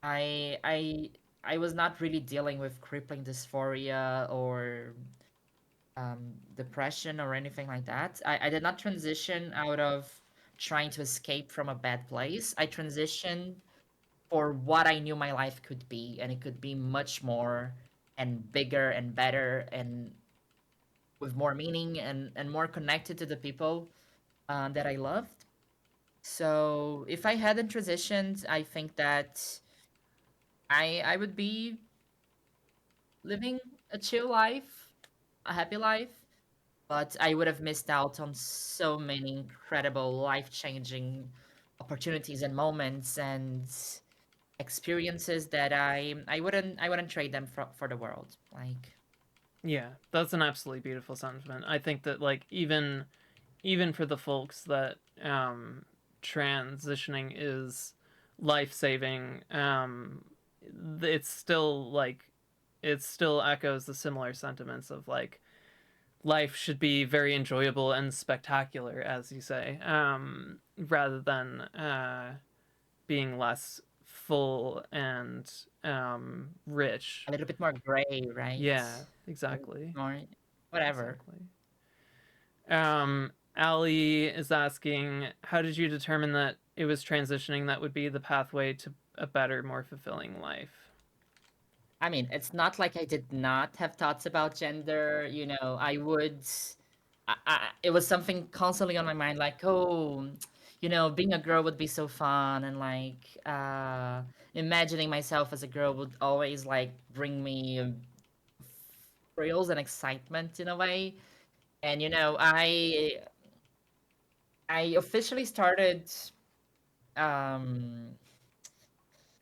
I I I was not really dealing with crippling dysphoria or depression or anything like that. I did not transition out of trying to escape from a bad place. I transitioned for what I knew my life could be, and it could be much more and bigger and better and with more meaning and more connected to the people that I loved. So if I hadn't transitioned, I think that I would be living a chill life, a happy life, but I would have missed out on so many incredible, life-changing opportunities and moments and experiences that I wouldn't trade them for the world. Like, Yeah, that's an absolutely beautiful sentiment. I think that like even for the folks that transitioning is life saving, it's still like it still echoes the similar sentiments of like life should be very enjoyable and spectacular, as you say, rather than being less full and a rich. little bit more gray, right? Yeah, A little bit exactly. more, whatever. Exactly. Ali is asking, how did you determine that it was transitioning that would be the pathway to a better, more fulfilling life? I mean, it's not like I did not have thoughts about gender. I would. It was something constantly on my mind, like, oh, being a girl would be so fun, and like, imagining myself as a girl would always like bring me thrills and excitement in a way. And I um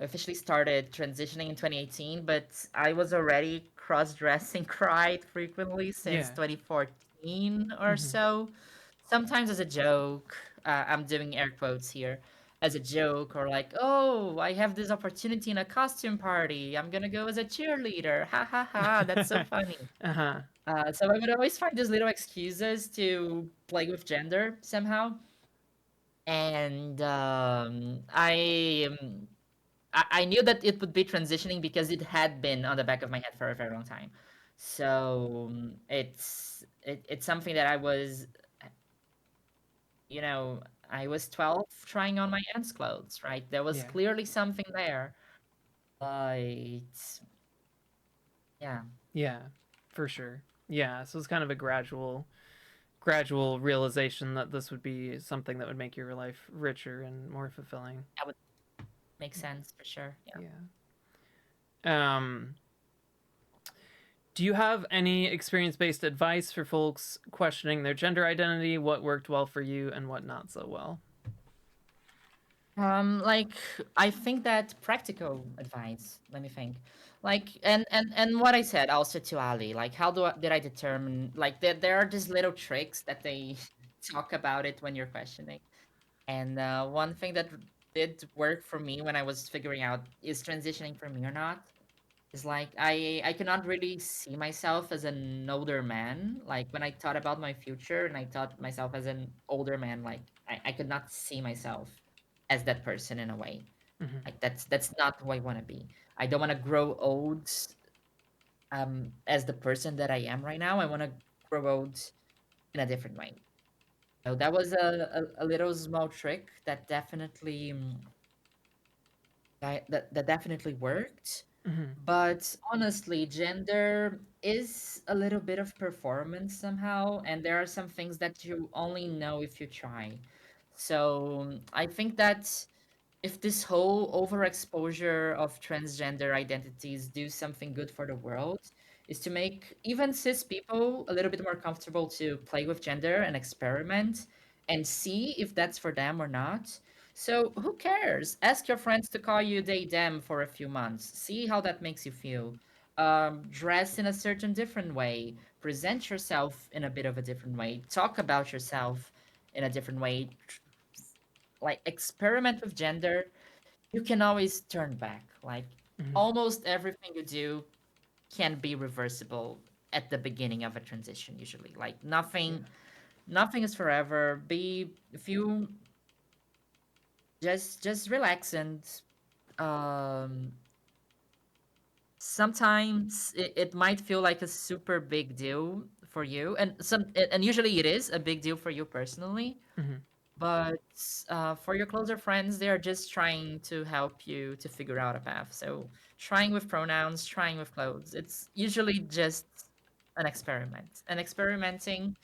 officially started transitioning in 2018, but I was already cross-dressing quite frequently since Yeah. 2014 or Mm-hmm. so. Sometimes as a joke, I'm doing air quotes here, as a joke, or like, oh, I have this opportunity in a costume party. I'm gonna go as a cheerleader. Ha ha ha, that's so funny. Uh-huh. So I would always find these little excuses to play with gender somehow. And I knew that it would be transitioning because it had been on the back of my head for a very long time. So it's something that you know, I was 12 trying on my aunt's clothes, right? There was Yeah. clearly something there, but yeah, Yeah. For sure. Yeah. So it's kind of a gradual realization that this would be something that would make your life richer and more fulfilling. that would make sense for sure. Yeah. Yeah. Um do you have any experience-based advice for folks questioning their gender identity, what worked well for you and what not so well? Like, I think that practical advice. Let me think. Like, and what I said also to Ali. Like, how did I determine? Like, there are these little tricks that they talk about it when you're questioning. And one thing that did work for me when I was figuring out is transitioning for me or not is like I cannot really see myself as an older man. Like when I thought about my future and I thought myself as an older man, like I could not see myself as that person in a way. Mm-hmm. Like that's not who I want to be. I don't want to grow old as the person that I am right now. I want to world in a different way. So that was a little small trick that definitely that definitely worked. Mhm. But honestly, gender is a little bit of performance somehow, and there are some things that you only know if you try. So I think that if this whole overexposure of transgender identities do something good for the world, is to make even cis people a little bit more comfortable to play with gender and experiment and see if that's for them or not. So who cares? Ask your friends to call you they them for a few months. See how that makes you feel. Dress in a certain different way. Present yourself in a bit of a different way. Talk about yourself in a different way. Like experiment with gender. You can always turn back. Like Mhm. almost everything you do can be reversible at the beginning of a transition usually. Like Yeah. nothing is forever. Be if you just relax and um sometimes it might feel like a super big deal for you and usually it is a big deal for you personally, Mhm. but for your closer friends they are just trying to help you to figure out a path. So trying with pronouns, trying with clothes, it's usually just an experiment, and experimenting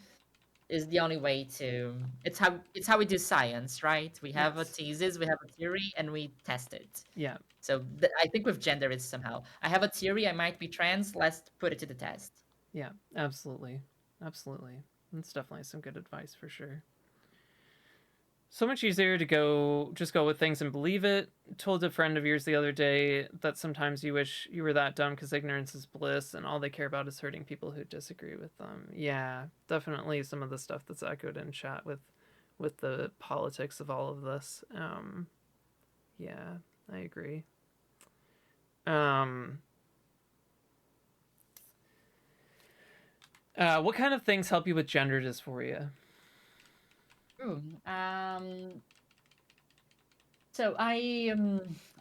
is the only way to it's how we do science, right? We have a Yes. thesis, we have a theory, and we test it. Yeah. So I think with gender it's somehow I have a theory, I might be trans, let's put it to the test. Yeah. Absolutely. Absolutely. That's definitely some good advice for sure. So much easier to go with things and believe it. Told a friend of yours the other day that sometimes you wish you were that dumb because ignorance is bliss and all they care about is hurting people who disagree with them. Yeah, definitely some of the stuff that's echoed in chat with the politics of all of this. Yeah, I agree. Um, what kind of things help you with gender dysphoria? Ooh, so I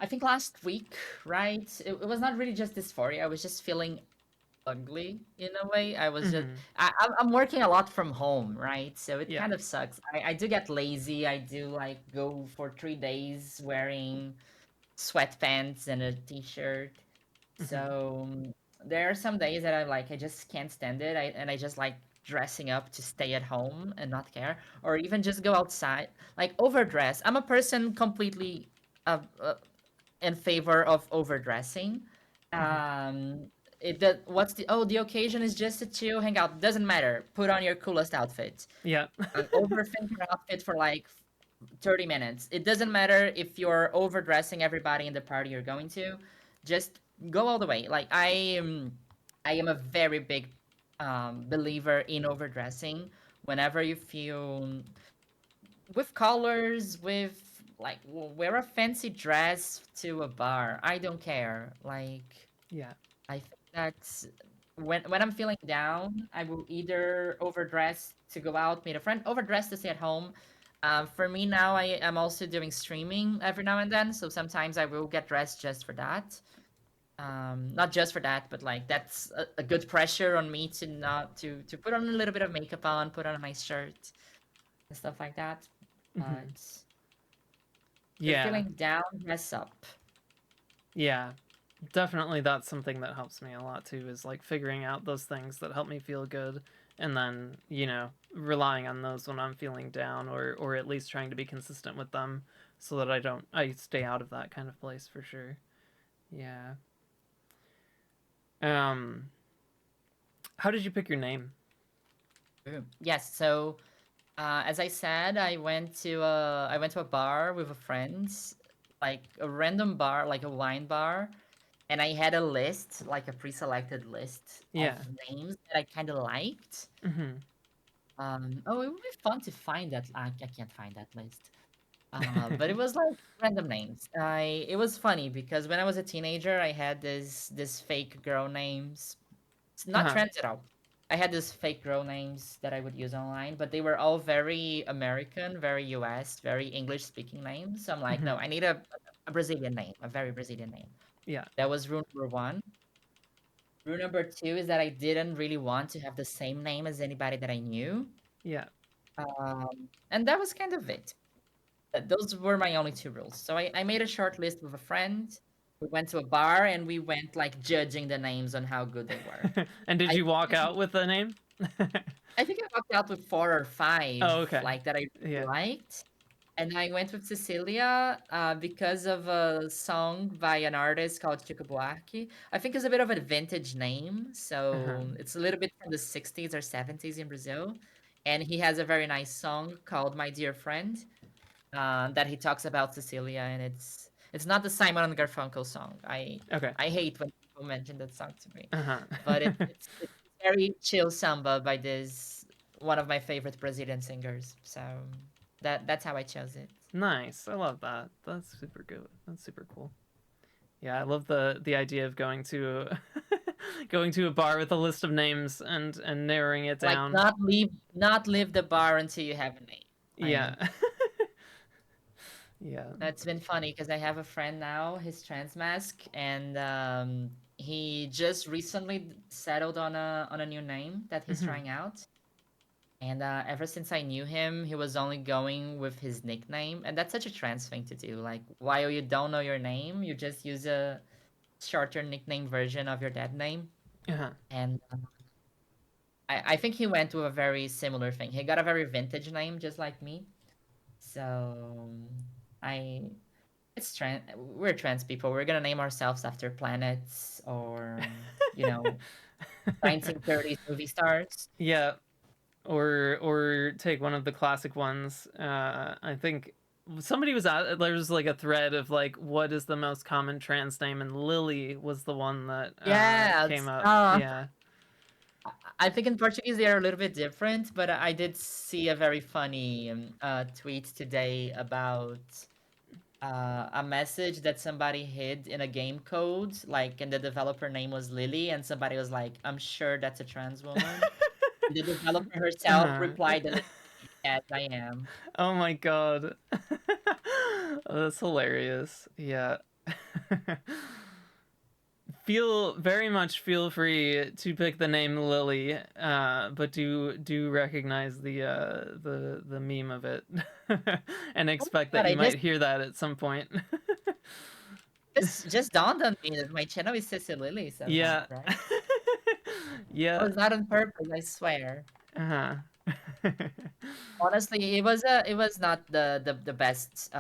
think last week, right? It was not really just dysphoria. I was just feeling ugly in a way. I was just Mm-hmm. I'm working a lot from home, right? So it Yeah. kind of sucks. I do get lazy. I do like go for 3 days wearing sweatpants and a t-shirt. Mm-hmm. So there are some days that I just can't stand it. I just like dressing up to stay at home and not care, or even just go outside, like overdress. I'm a person completely uh, uh, in favor of overdressing. Mm-hmm. Um, what's the occasion is just to chill, hang out. Doesn't matter. Put on your coolest outfit. Yeah. Overthink your outfit for like 30 minutes. It doesn't matter if you're overdressing everybody in the party you're going to. Just go all the way. Like I am a very big believer in overdressing. Whenever you feel with colors, with like wear a fancy dress to a bar. I don't care. Like Yeah. I think that's when I'm feeling down, I will either overdress to go out, meet a friend, overdress to stay at home. For me now, I am also doing streaming every now and then, so sometimes I will get dressed just for that. Not just for that, but like that's a good pressure on me to not to put on a little bit of makeup on, put on a nice shirt and stuff like that. Mm-hmm. But if you're Yeah. feeling down, dress up. Yeah. Definitely that's something that helps me a lot too is like figuring out those things that help me feel good and then, relying on those when I'm feeling down or at least trying to be consistent with them so that I stay out of that kind of place for sure. Yeah. Um how did you pick your name? Yes, so as I said, I went to a bar with a friend, like a random bar, like a wine bar, and I had a list, like a pre-selected list of Yeah. names that I kind of liked. Mhm. Oh, it would be fun to find that. I can't find that list. But it was like random names. It was funny because when I was a teenager, I had this fake girl names. It's not Uh-huh. trends at all. I had these fake girl names that I would use online, but they were all very American, very US, very English speaking names. So I'm like, no, Mhm. I need a Brazilian name, a very Brazilian name. Yeah. That was rule number one. Rule number two is that I didn't really want to have the same name as anybody that I knew. Yeah. And that was kind of it. Those were my only two rules. So I made a short list with a friend. We went to a bar and we went like judging the names on how good they were. And did I you walk think out with the name? I think I walked out with four or five Oh, okay. like that I really Yeah. liked. And I went with Cecilia because of a song by an artist called Chico Buarque. I think it's a bit of a vintage name, Uh-huh. so it's a little bit from the 60s or 70s in Brazil. And he has a very nice song called My Dear Friend that he talks about Cecilia, and it's not the Simon and Garfunkel song. Okay. I hate when people mention that song to me, Uh-huh. but it's very chill samba by this one of my favorite Brazilian singers. So that's how I chose it. Nice. I love that. That's super good. That's super cool. Yeah, I love the idea of going to going to a bar with a list of names and narrowing it Like down. not leave the bar until you have a name. Yeah. Like Yeah. that's been funny because I have a friend now, his trans mask, and he just recently settled on a new name that he's Mhm. trying out. And ever since I knew him, he was only going with his nickname, and that's such a trans thing to do. Like, while you don't know your name, you just use a shorter nickname version of your dead name. Uh-huh. And I think he went with a very similar thing. He got a very vintage name, just like me. So I, it's trans. We're trans people. We're gonna name ourselves after planets or you know 1930s movie stars. Yeah, or take one of the classic ones. I think somebody was at there was like a thread of like what is the most common trans name, and Lily was the one that Yeah, came up. Yeah. I think in Portuguese they are a little bit different, but I did see a very funny tweet today about a message that somebody hid in a game code, like, and the developer name was Lily, and somebody was like, "I'm sure that's a trans woman." And the developer herself Uh-huh. replied, "Yes, I am." Oh my god. Oh, that's hilarious. Yeah. Feel free to pick the name Lily, but do recognize the meme of it, and Oh expect my that god! you might hear that at some point. Just dawned on me that my channel is Cecilily somehow, Yeah. right? That Yeah. was not on purpose, I swear. Uh-huh. Honestly, it was not the best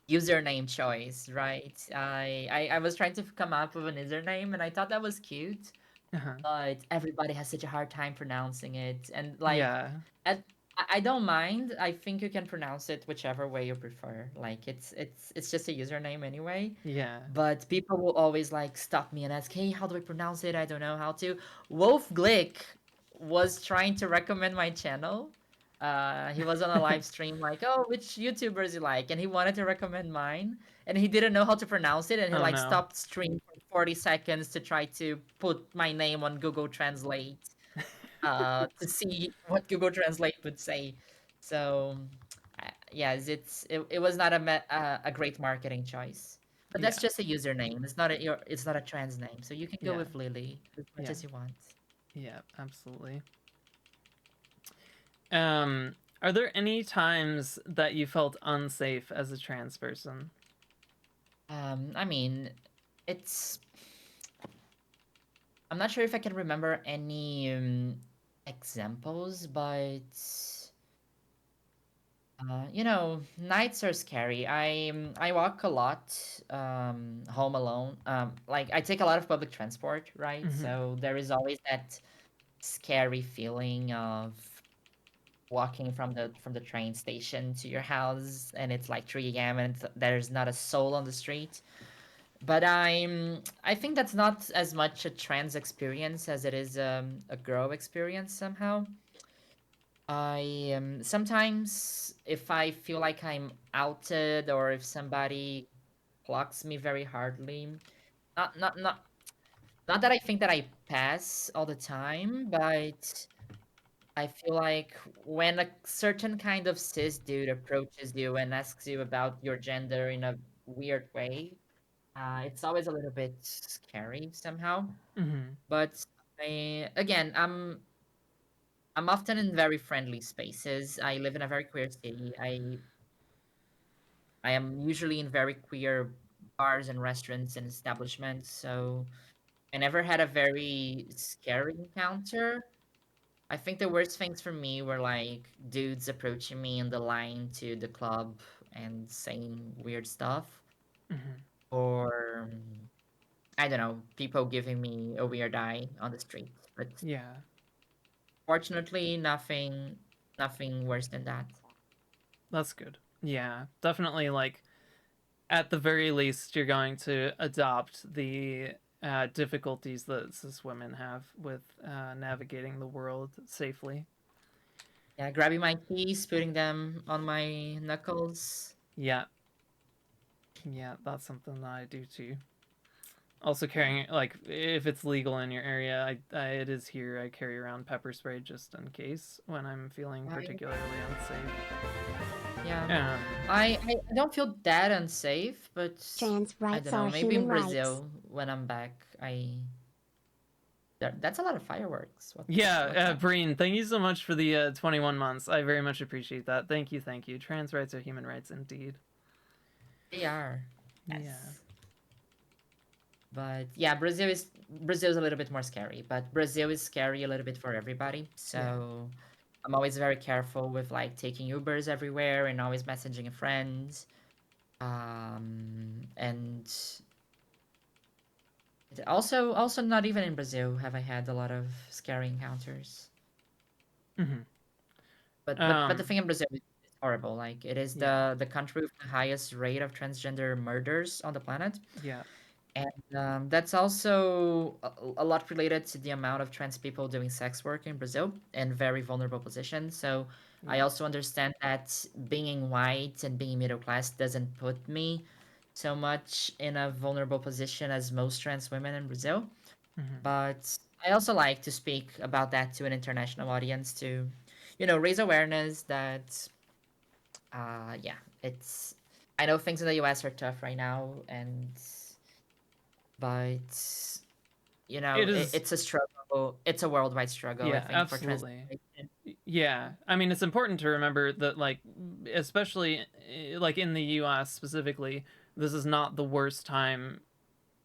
username choice, right? I was trying to come up with an username and I thought that was cute, Uh-huh. but everybody has such a hard time pronouncing it. And like Yeah. at, I don't mind. I think you can pronounce it whichever way you prefer. Like it's just a username anyway. Yeah. But people will always like stop me and ask, "Hey, how do I pronounce it? I don't know how to." Wolf Glick was trying to recommend my channel. He was on a live stream like, "Oh, which YouTubers you like?" And he wanted to recommend mine, and he didn't know how to pronounce it, and he Oh like no. stopped stream for 40 seconds to try to put my name on Google Translate to see what Google Translate would say. So, yes, it was not a great marketing choice. But that's Yeah. just a username. It's not a trans name. So you can go Yeah. with Lily as much Yeah. as you want. Yeah, absolutely. Um, are there any times that you felt unsafe as a trans person? I mean, it's I'm not sure if I can remember any examples, but nights are scary. I walk a lot home alone. Like I take a lot of public transport, right? Mm-hmm. So there is always that scary feeling of walking from the train station to your house and it's like 3 a.m. and there's not a soul on the street. But I think that's not as much a trans experience as it is a girl experience somehow. I sometimes if I feel like I'm outed or if somebody clocks me very hardly, not not not not that I think that I pass all the time, but I feel like when a certain kind of cis dude approaches you and asks you about your gender in a weird way, It's always a little bit scary somehow. Mm-hmm. But again, I'm often in very friendly spaces. I live in a very queer city. I am usually in very queer bars and restaurants and establishments. So I never had a very scary encounter. I think the worst things for me were like dudes approaching me in the line to the club and saying weird stuff, Mm-hmm. or I don't know, people giving me a weird eye on the street. But Yeah, fortunately, nothing worse than that. that's good. Yeah, definitely. Like at the very least, you're going to adopt the difficulties that cis women have with navigating the world safely. Yeah, grabbing my keys, putting them on my knuckles. Yeah, yeah, that's something that I do too. Also Yeah. carrying, like, if it's legal in your area, it is here. I carry around pepper spray just in case when I'm feeling I, particularly unsafe. yeah. Um, I don't feel that unsafe, but Trans I don't rights know. are Maybe in human rights. Brazil when I'm back, that's a lot of fireworks. yeah, What's that? Breen, thank you so much for the 21 months. I very much appreciate that. Thank you, thank you. Trans rights are human rights indeed. They are. Yeah, Yes. But yeah, Brazil is a little bit more scary, but Brazil is scary a little bit for everybody. yeah. So I'm always very careful with like taking Ubers everywhere and always messaging a friend. And also not even in Brazil have I had a lot of scary encounters. Hmm. But the Um, thing in Brazil is horrible. Like it is yeah, the country with the highest rate of transgender murders on the planet. yeah. And that's also a lot related to the amount of trans people doing sex work in Brazil in very vulnerable positions. So I Yeah. also understand that being white and being middle class doesn't put me so much in a vulnerable position as most trans women in Brazil. Hmm. But I also like to speak about that to an international audience to, raise awareness that, yeah, it's. I know things in the US are tough right now, but It is. it's a struggle. It's a worldwide struggle, I Yeah, think, for absolutely. transformation. Yeah, I mean, it's important to remember that, like, especially like in the U.S. specifically, this is not the worst time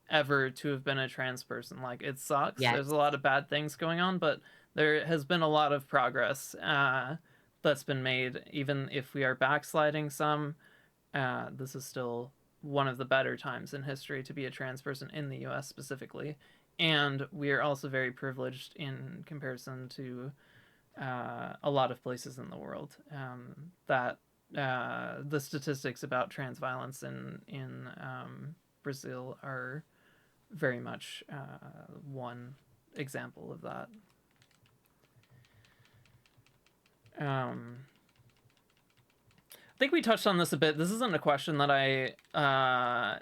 ever to have been a trans person. Like, it sucks. There's Yes, a lot of bad things going on, but there has been a lot of progress that's been made. Even if we are backsliding some, this is still one of the better times in history to be a trans person in the U.S. specifically, and we are also very privileged in comparison to a lot of places in the world. That the statistics about trans violence in Brazil are very much one example of that. Um, I think we touched on this a bit. This isn't a question that I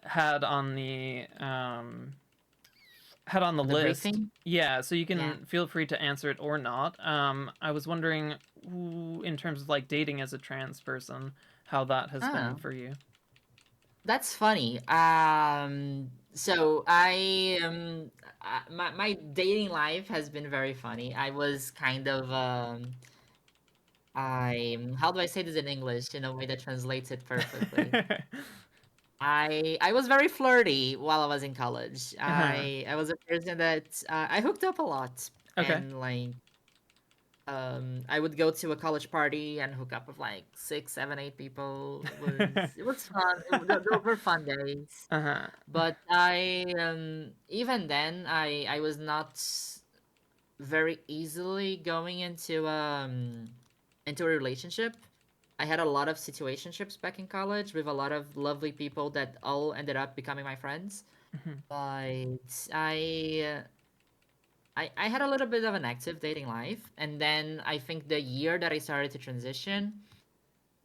had on the the list. briefing. Yeah, so you Yeah. can feel free to answer it or not. I was wondering, in terms of like dating as a trans person, how that has been Oh, for you. that's funny. So my dating life has been very funny. I was kind of how do I say this in English in a way that translates it perfectly? I was very flirty while I was in college. Uh-huh. I was a person that I hooked up a lot, Okay. and like I would go to a college party and hook up with like six, seven, eight people. It was fun. Those were fun days. Uh-huh. But I even then I was not very easily going into a relationship. I had a lot of situationships back in college with a lot of lovely people that all ended up becoming my friends. Mhm. But I had a little bit of an active dating life, and then I think the year that I started to transition,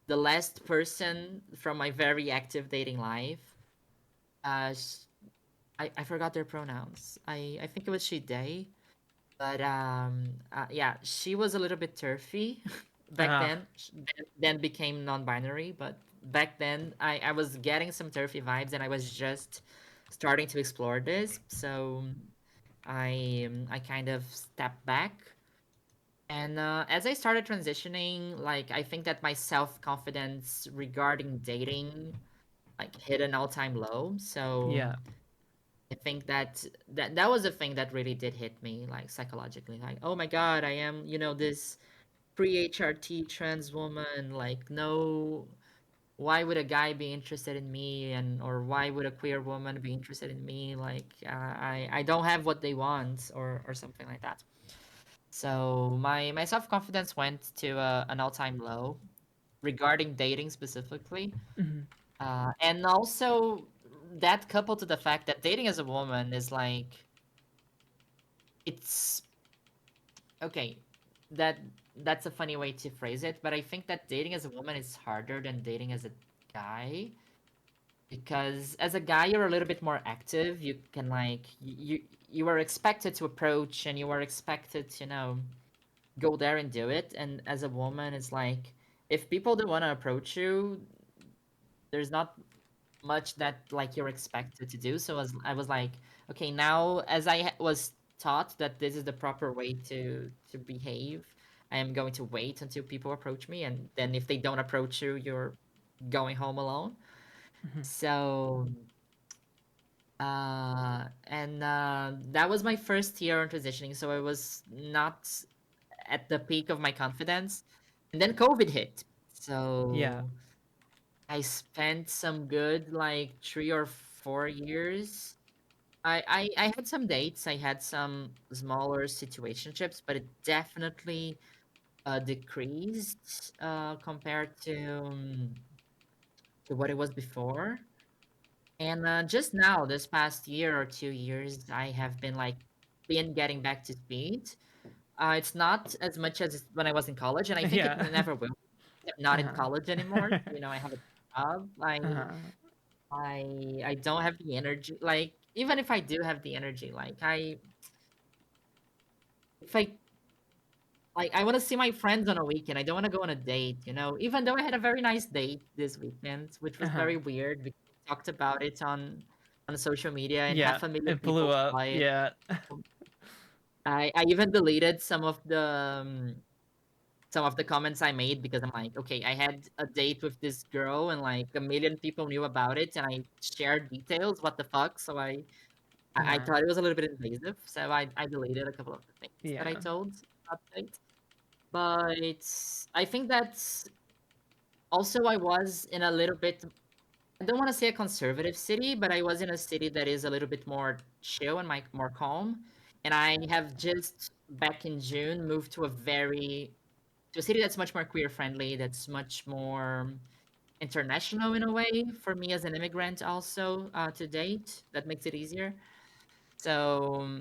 the last person from my very active dating life, uh, sh- I forgot their pronouns. I think it was she, they, but yeah, she was a little bit turfy back Ah. then. Then became non-binary, but back then I was getting some turfy vibes, and I was just starting to explore this. So I kind of stepped back. And as I started transitioning, like I think that my self-confidence regarding dating like hit an all-time low. So Yeah. I think that that was a thing that really did hit me like psychologically. Like, oh my God, I am, this pre-HRT trans woman. Like, no, why would a guy be interested in me, and or why would a queer woman be interested in me? Like, I don't have what they want, or something like that. So my self-confidence went to an all-time low regarding dating specifically. Hmm. And also that coupled to the fact that dating as a woman is like it's okay. That that's a funny way to phrase it, but I think that dating as a woman is harder than dating as a guy, because as a guy you're a little bit more active. You can like you are expected to approach, and you are expected to, go there and do it. And as a woman, it's like if people don't want to approach you, there's not much that like you're expected to do. So as I was like, okay, now as was taught that this is the proper way to behave, I am going to wait until people approach me, and then if they don't approach you, you're going home alone. Hmm. So and that was my first year on transitioning, so I was not at the peak of my confidence. And then COVID hit. Yeah. So I spent some good like 3 or 4 years. I had some dates, I had some smaller situationships, but it definitely decreased compared to what it was before. And just now, this past year or 2 years, I have been like been getting back to speed. It's not as much as when I was in college, and I think it Yeah. never will. I'm not in Uh-huh. college anymore. I have a job. Uh-huh. I don't have the energy. Like, even if I do have the energy, like if I I want to see my friends on a weekend. I don't want to go on a date. Even though I had a very nice date this weekend, which was Uh-huh. very weird because we talked about it on social media, and Yeah. half a million It blew people up. saw it. Yeah. I even deleted some of the comments I made, because I'm like, okay, I had a date with this girl and like a million people knew about it, and I shared details. What the fuck? So I Uh-huh. thought it was a little bit invasive, so I deleted a couple of the things that I Yeah. told about the date. But I think that's also I was in a little bit. I don't want to say a conservative city, but I was in a city that is a little bit more chill and more calm. And I have just back in June moved to a city that's much more queer friendly, that's much more international in a way for me as an immigrant also to date. That makes it easier. So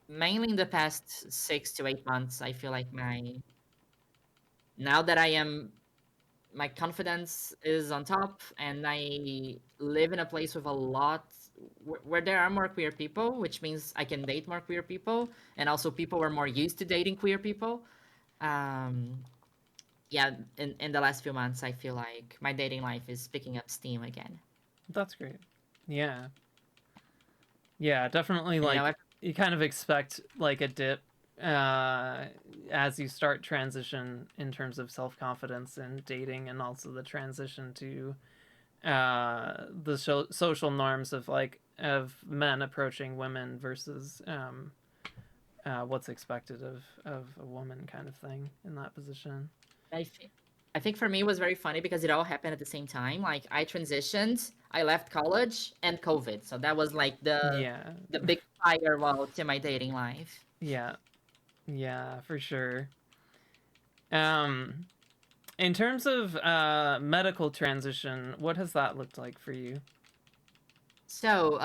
mainly in the past 6 to 8 months, I feel like now that my confidence is on top, and I live in a place with a lot where there are more queer people, which means I can date more queer people, and also people are more used to dating queer people. Um, yeah, in the last few months, I feel like my dating life is picking up steam again. That's great. Yeah. Yeah, definitely And like you kind of expect like a dip uh as you start transition in terms of self-confidence and dating, and also the transition to the social norms of like of men approaching women versus what's expected of a woman kind of thing in that position. I think I think for me it was very funny because it all happened at the same time. Like I transitioned, I left college, and COVID. So that was like Yeah. the big firewall to my dating life. Yeah. Yeah, for sure. Um in terms of medical transition, what has that looked like for you? So,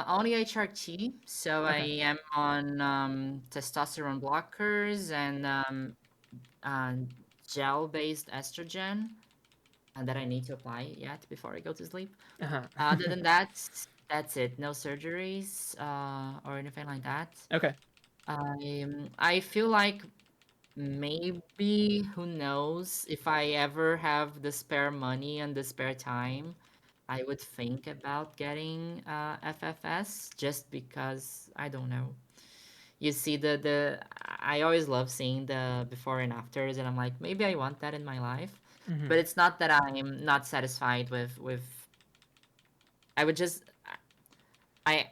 only HRT. So I Okay. am on testosterone blockers and uh, gel-based estrogen that I need to apply yet before I go to sleep. Uh-huh. Other than that, that's it. No surgeries or anything like that. Okay. I feel like maybe, who knows, if I ever have the spare money and the spare time, I would think about getting FFS just because I don't know. You see the I always love seeing the before and afters, and I'm like, maybe I want that in my life. But Hmm. it's not that I'm not satisfied with. I would just I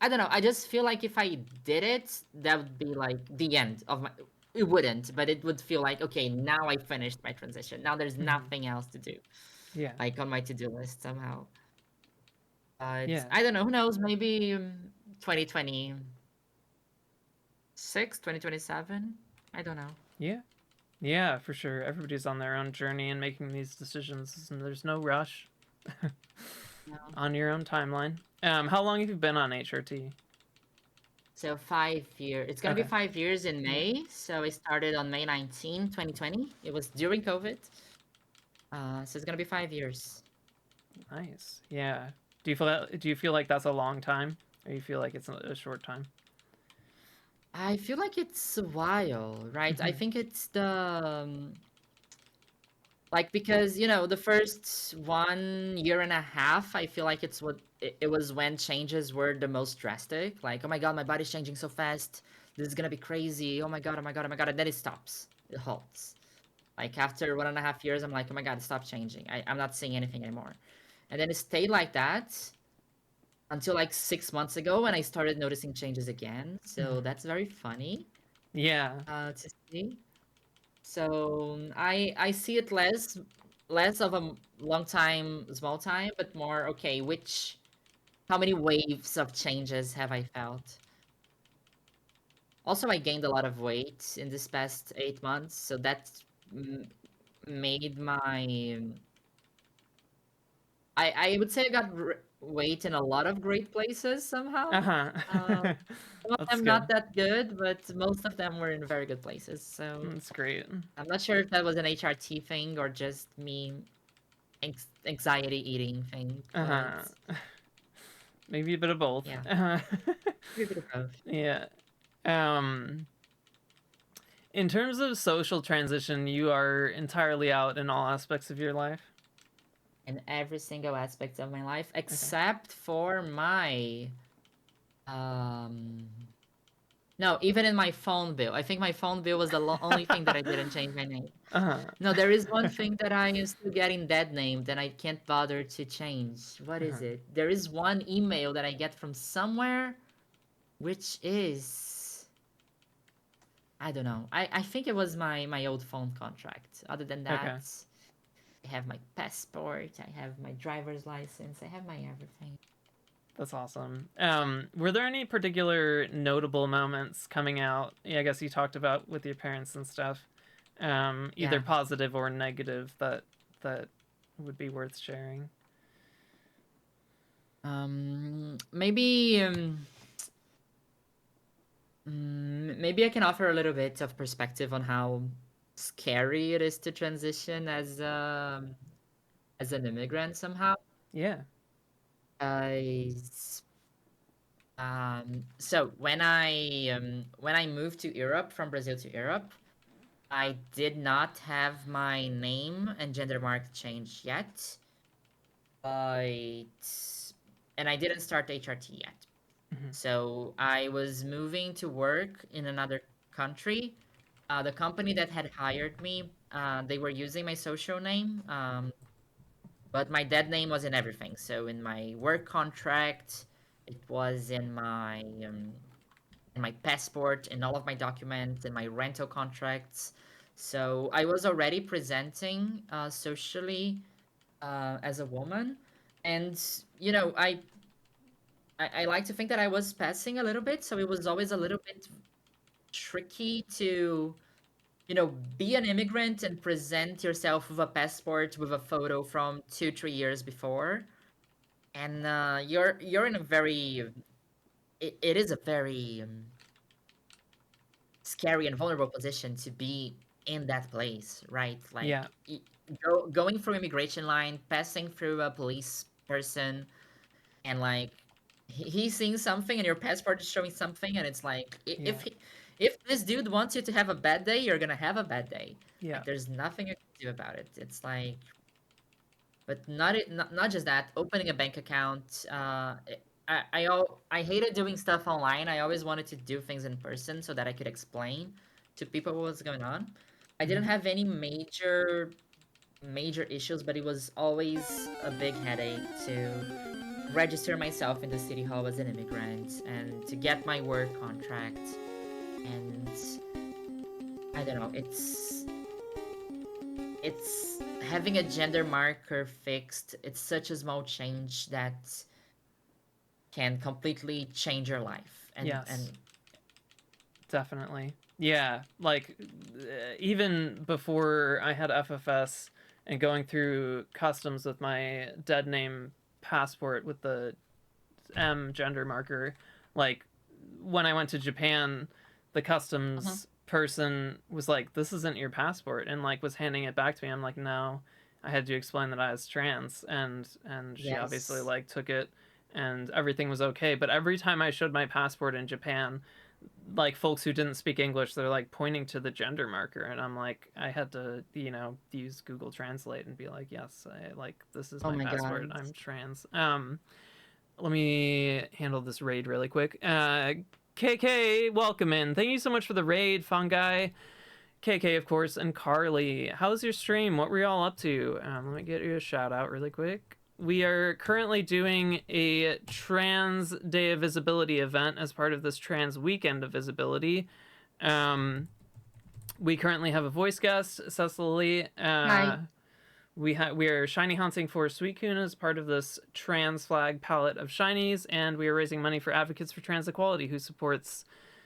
I don't know. I just feel like if I did it, that would be like the end of my. It wouldn't, but it would feel like okay, now I finished my transition. Now there's Hmm. nothing else to do, Yeah. like on my to-do list somehow. But Yeah. I don't know. Who knows? Maybe 2026, 2027. I don't know. Yeah. Yeah, for sure. Everybody's on their own journey and making these decisions, and there's no rush. Yeah. On your own timeline. How long have you been on HRT? So 5 years. It's gonna be Okay. 5 years in Yeah. May. So I started on May 19, 2020. It was during COVID. So it's gonna be 5 years. Nice. Yeah. Do you feel like that's a long time, or you feel like it's a short time? I feel like it's a while, right? I Hmm. think it's the like because the first 1 year and a half, I feel like it was when changes were the most drastic. Like, oh my god, my body's changing so fast. This is gonna be crazy. Oh my god, oh my god, oh my god. And then it stops. It halts. Like after 1.5 years, I'm like, oh my god, stop changing. I'm not seeing anything anymore. And then it stayed like that until like 6 months ago when I started noticing changes again. So Hmm. that's very funny Yeah. to see. So I see it less of a long time, small time, but more okay, which how many waves of changes have I felt? Also, I gained a lot of weight in this past 8 months, so that mm, made my I would say I got weight in a lot of great places somehow. Uh huh. Uh, some of That's them not good. that good, but most of them were in very good places. So That's great. I'm not sure if that was an HRT thing or just me anxiety eating thing, Uh but huh. Maybe a bit of both. yeah, maybe a bit of both. Yeah. Um. In terms of social transition, you are entirely out in all aspects of your life. In every single aspect of my life, Okay. except for my um no, even in my phone bill. I think my phone bill was the only thing that I didn't change my name. Uh No, there is one thing that I am still getting dead named and I can't bother to change. What is huh. it? There is one email that I get from somewhere, which is I don't know. I think it was my old phone contract. Other than Okay. that, I have my passport, I have my driver's license, I have my everything. That's awesome. Were there any particular notable moments coming out? Yeah, I guess you talked about with your parents and stuff. Either Yeah. positive or negative that would be worth sharing. Maybe maybe I can offer a little bit of perspective on how scary it is to transition as an immigrant somehow. Yeah. I so when I moved to Europe from Brazil to Europe, I did not have my name and gender mark changed yet, but and I didn't start HRT yet. Hmm. So I was moving to work in another country. The company that had hired me, they were using my social name, but my dead name was in everything. So in my work contract, it was in my passport, in all of my documents, in my rental contracts. So I was already presenting socially as a woman, and I like to think that I was passing a little bit, so it was always a little bit tricky to be an immigrant and present yourself with a passport with a photo from 2 3 years before, and you're in a very it is a very scary and vulnerable position to be in that place, right? Like Yeah. going through immigration line, passing through a police person, and like he's seeing something, and your passport is showing something, and it's like Yeah. if this dude wants you to have a bad day, you're gonna have a bad day. Yeah. Like there's nothing you can do about it. It's like, But not just that. Opening a bank account. I hated doing stuff online. I always wanted to do things in person so that I could explain to people what was going on. I didn't Mhm. have any major issues, but it was always a big headache to register myself in the city hall as an immigrant and to get my work contract. And I don't know, it's having a gender marker fixed. It's such a small change that can completely change your life. And Yes, definitely. Yeah, like even before I had FFS and going through customs with my dead name passport with the M gender marker, like when I went to Japan, the Mhm. customs person was like, "This isn't your passport," and like was handing it back to me. I'm like, "No." I had to explain that I was trans, and she obviously Yes. like took it, and everything was okay. But every time I showed my passport in Japan, like folks who didn't speak English, they're like pointing to the gender marker, and I'm like, I had to, use Google Translate and be like, yes, I like this is Oh my my passport. god. I'm trans. Let me handle this raid really quick. KK, welcome in. Thank you so much for the raid, Fungi. KK, of course, and Carly. How's your stream? What were y'all up to? Let me get you a shout out really quick. We are currently doing a Trans Day of Visibility event as part of this Trans Weekend of Visibility. Um, we currently have a voice guest, Cecilily. Hi. We are shiny hunting for Suicune as part of this trans flag palette of shinies, and we are raising money for Advocates for Trans Equality, who supports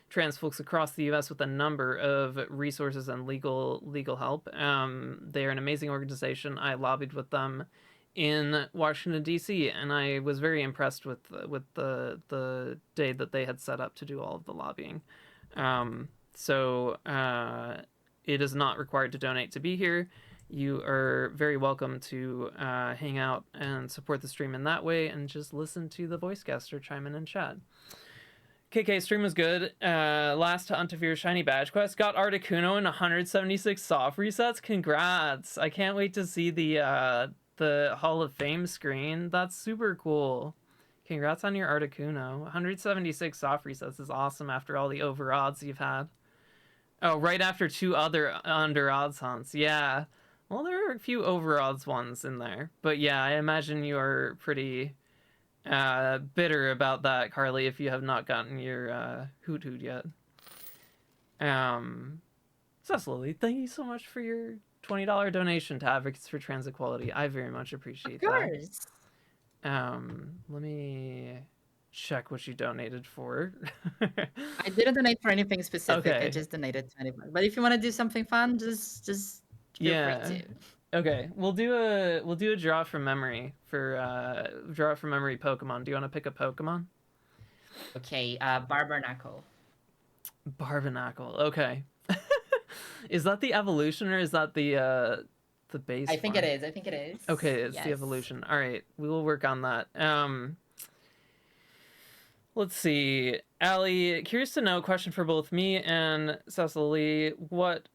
trans folks across the U.S. with a number of resources and legal help. They are an amazing organization. I lobbied with them in Washington D.C., and I was very impressed with the day that they had set up to do all of the lobbying. So it is not required to donate to be here. You are very welcome to hang out and support the stream in that way, and just listen to the voice guest or chime in chat. KK stream was good. Last to Untavir Shiny Badge Quest got Articuno in 176 soft resets. Congrats! I can't wait to see the Hall of Fame screen. That's super cool. Congrats on your Articuno. 176 soft resets is awesome after all the over odds you've had. Oh, right after two other under odds hunts. Yeah. Well, there are a few over odds ones in there, but yeah, I imagine you are pretty bitter about that, Carly, if you have not gotten your hoot hoot yet. Um, Cecily, thank you so much for your $20 donation to Advocates for Trans Equality. I very much Of appreciate that. course. Let me check what you donated for. I didn't donate for anything specific. I Okay. just donated 20 bucks. But if you want to do something fun, just feel free Yeah. to. Okay. We'll do a draw from memory for draw from memory Pokemon. Do you want to pick a Pokemon? Okay, Barbarnacle. Barbarnacle. Okay. Is that the evolution or is that the base I think it form? is. I think it is. Okay, it's the Yes. evolution. All right, we will work on that. Let's see. Allie, curious to know, question for both me and Cecily.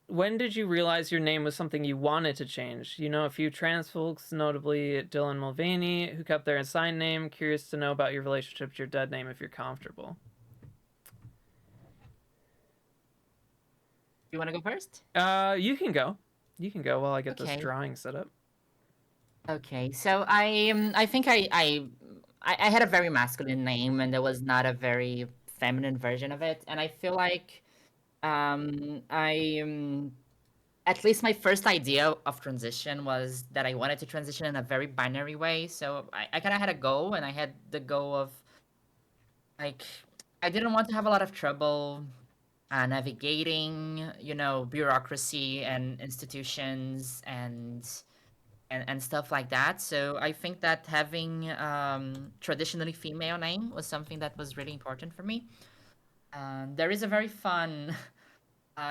When did you realize your name was something you wanted to change? You know a few trans folks, notably Dylan Mulvaney, who kept their assigned name. Curious to know about your relationship to your dead name if you're comfortable. You want to go first? You can go. You can go while I get this Okay. drawing set up. Okay. So I think I had a very masculine name, and there was not a very feminine version of it, and I feel like I at least my first idea of transition was that I wanted to transition in a very binary way. So I kind of had a goal, and I had the goal of like I didn't want to have a lot of trouble navigating, bureaucracy and institutions and stuff like that. So I think that having traditionally female name was something that was really important for me. There is a very fun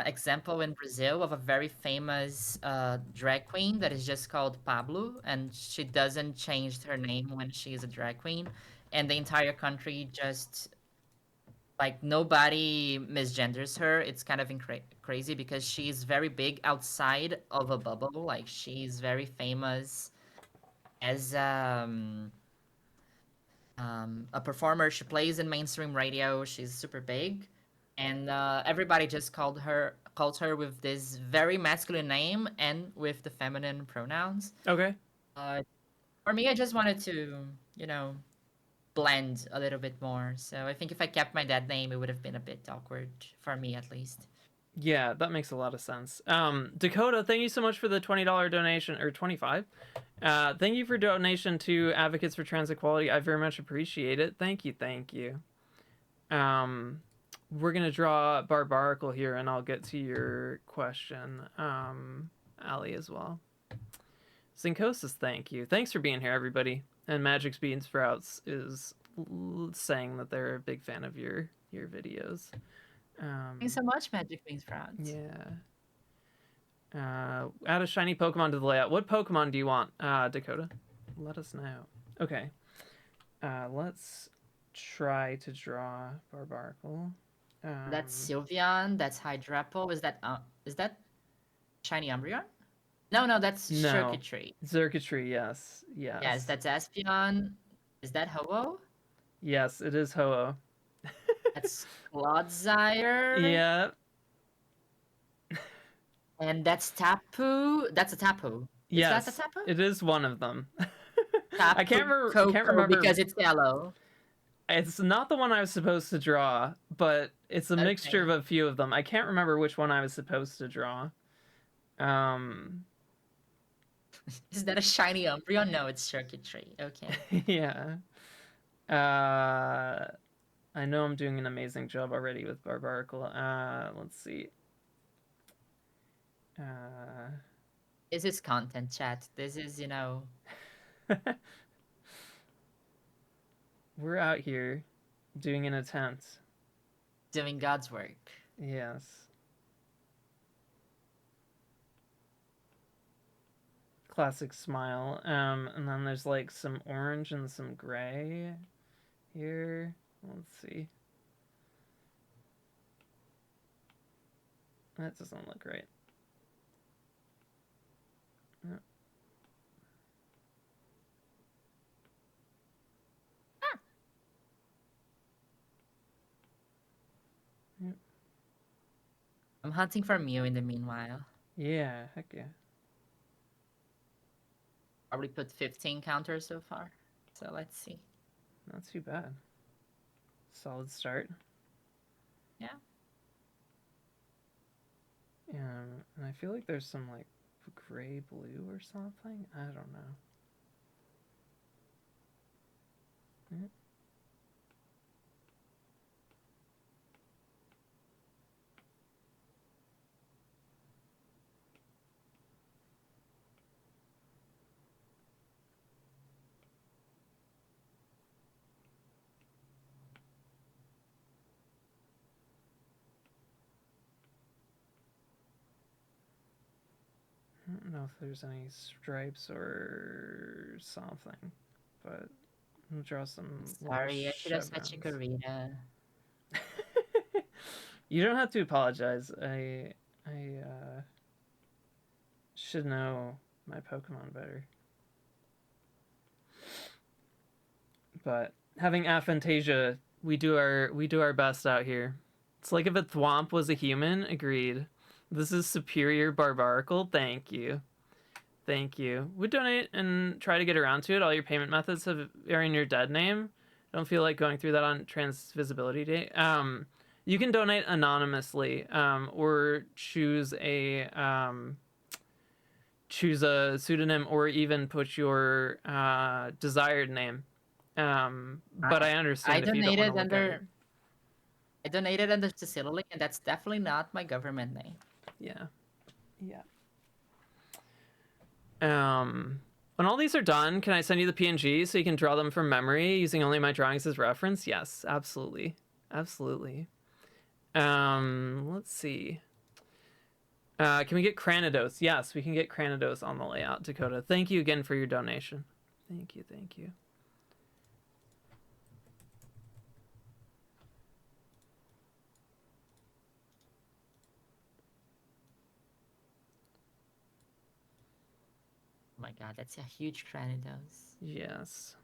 example in Brazil of a very famous drag queen that is just called Pablo, and she doesn't change her name when she is a drag queen, and the entire country just like nobody misgenders her. It's kind of crazy because she's very big outside of a bubble. Like she's very famous as a performer. She plays in mainstream radio. She's super big, and everybody just calls her with this very masculine name and with the feminine pronouns. Okay. Uh, for me, I just wanted to, you know, blend a little bit more. So I think if I kept my dad name, it would have been a bit awkward for me, at least. Yeah, that makes a lot of sense. Dakota, thank you so much for the $20 donation, or 25. Thank you for donation to Advocates for Trans Equality. I very much appreciate it. Thank you, thank you. We're gonna draw Barbarical here, and I'll get to your question, Ali, as well. Syncosis, thank you. Thanks for being here, everybody. And Magic's Bean Sprouts is saying that they're a big fan of your videos. Thanks so much, Magic Beans Sprouts. Yeah. Add a shiny Pokemon to the layout. What Pokemon do you want, Dakota? Let us know. Okay. Let's try to draw Barbarical. That's Sylveon. That's Hydrapple. Is that Shiny Umbreon? No, no, that's No. Circuitry. Circuitry, yes. Yes. Yes, that's Espeon. Is that Ho-Oh? Yes, it is Ho-Oh. That's Clodsire. Yeah. And that's Tapu. That's a Tapu. Yes. Is that a Tapu? It is one of them. Tapu I can't Koko remember because it's yellow. It's not the one I was supposed to draw, but it's a mixture of a few of them. I can't remember which one I was supposed to draw. Is that a shiny Umbreon? No, it's Circuitry. Okay. Yeah. I know I'm doing an amazing job already with Barbarical. Let's see. This is content, chat. This is, you know... We're out here doing an attempt. Doing God's work. Yes. Classic smile. And then there's like some orange and some gray here. Let's see. That doesn't look right. No. Ah. Yep. I'm hunting for Mew in the meanwhile. Yeah, heck yeah. Probably put 15 counters so far. So let's see. Not too bad. Solid start. Yeah. And I feel like there's some like gray blue or something. I don't know. Yeah. I don't know if there's any stripes or something, but I'll draw some. Sorry, I should have said Chikorita. You don't have to apologize. I should know my Pokemon better. But having aphantasia, we do our best out here. It's like if a Thwomp was a human. Agreed. This is superior Barbarical. Thank you. Thank you. Would donate and try to get around to it. All your payment methods are in your dead name. Don't feel like going through that on Trans Visibility Day. You can donate anonymously, or choose a pseudonym, or even put your desired name. But I understand if you don't want to look at it. I donated under Cecilily, and that's definitely not my government name. Yeah. Yeah. When all these are done, can I send you the PNG so you can draw them from memory using only my drawings as reference? Yes, absolutely. Absolutely. Let's see. Can we get Cranidos? Yes, we can get Cranidos on the layout, Dakota. Thank you again for your donation. Thank you, thank you. my god, that's a huge Cranidos. Yes.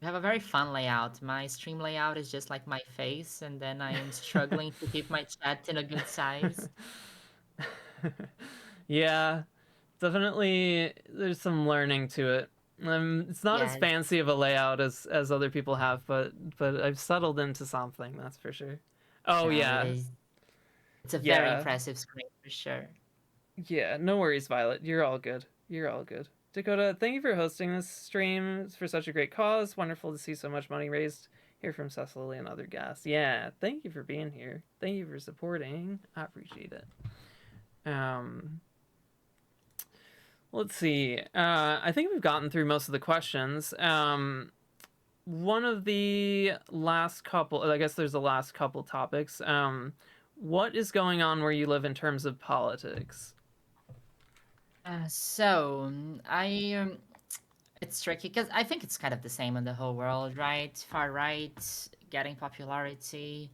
We have a very fun layout. My stream layout is just like my face, and then I am struggling to keep my chat in a good size. Yeah, definitely. There's some learning to it. It's not as Yes. fancy of a layout as other people have, but I've settled into something. That's for sure. Oh No, yeah, it's a very yeah, impressive screen for sure. yeah. No worries, Violet. You're all good. You're all good. Dakota, thank you for hosting this stream. It's for such a great cause. Wonderful to see so much money raised. Hear from Cecilily and other guests. Yeah, thank you for being here. Thank you for supporting. I appreciate it. Um, let's see. I think we've gotten through most of the questions. One of the last couple, I guess there's the last couple topics. What is going on where you live in terms of politics? It's tricky because I think it's kind of the same in the whole world, right? Far right getting popularity.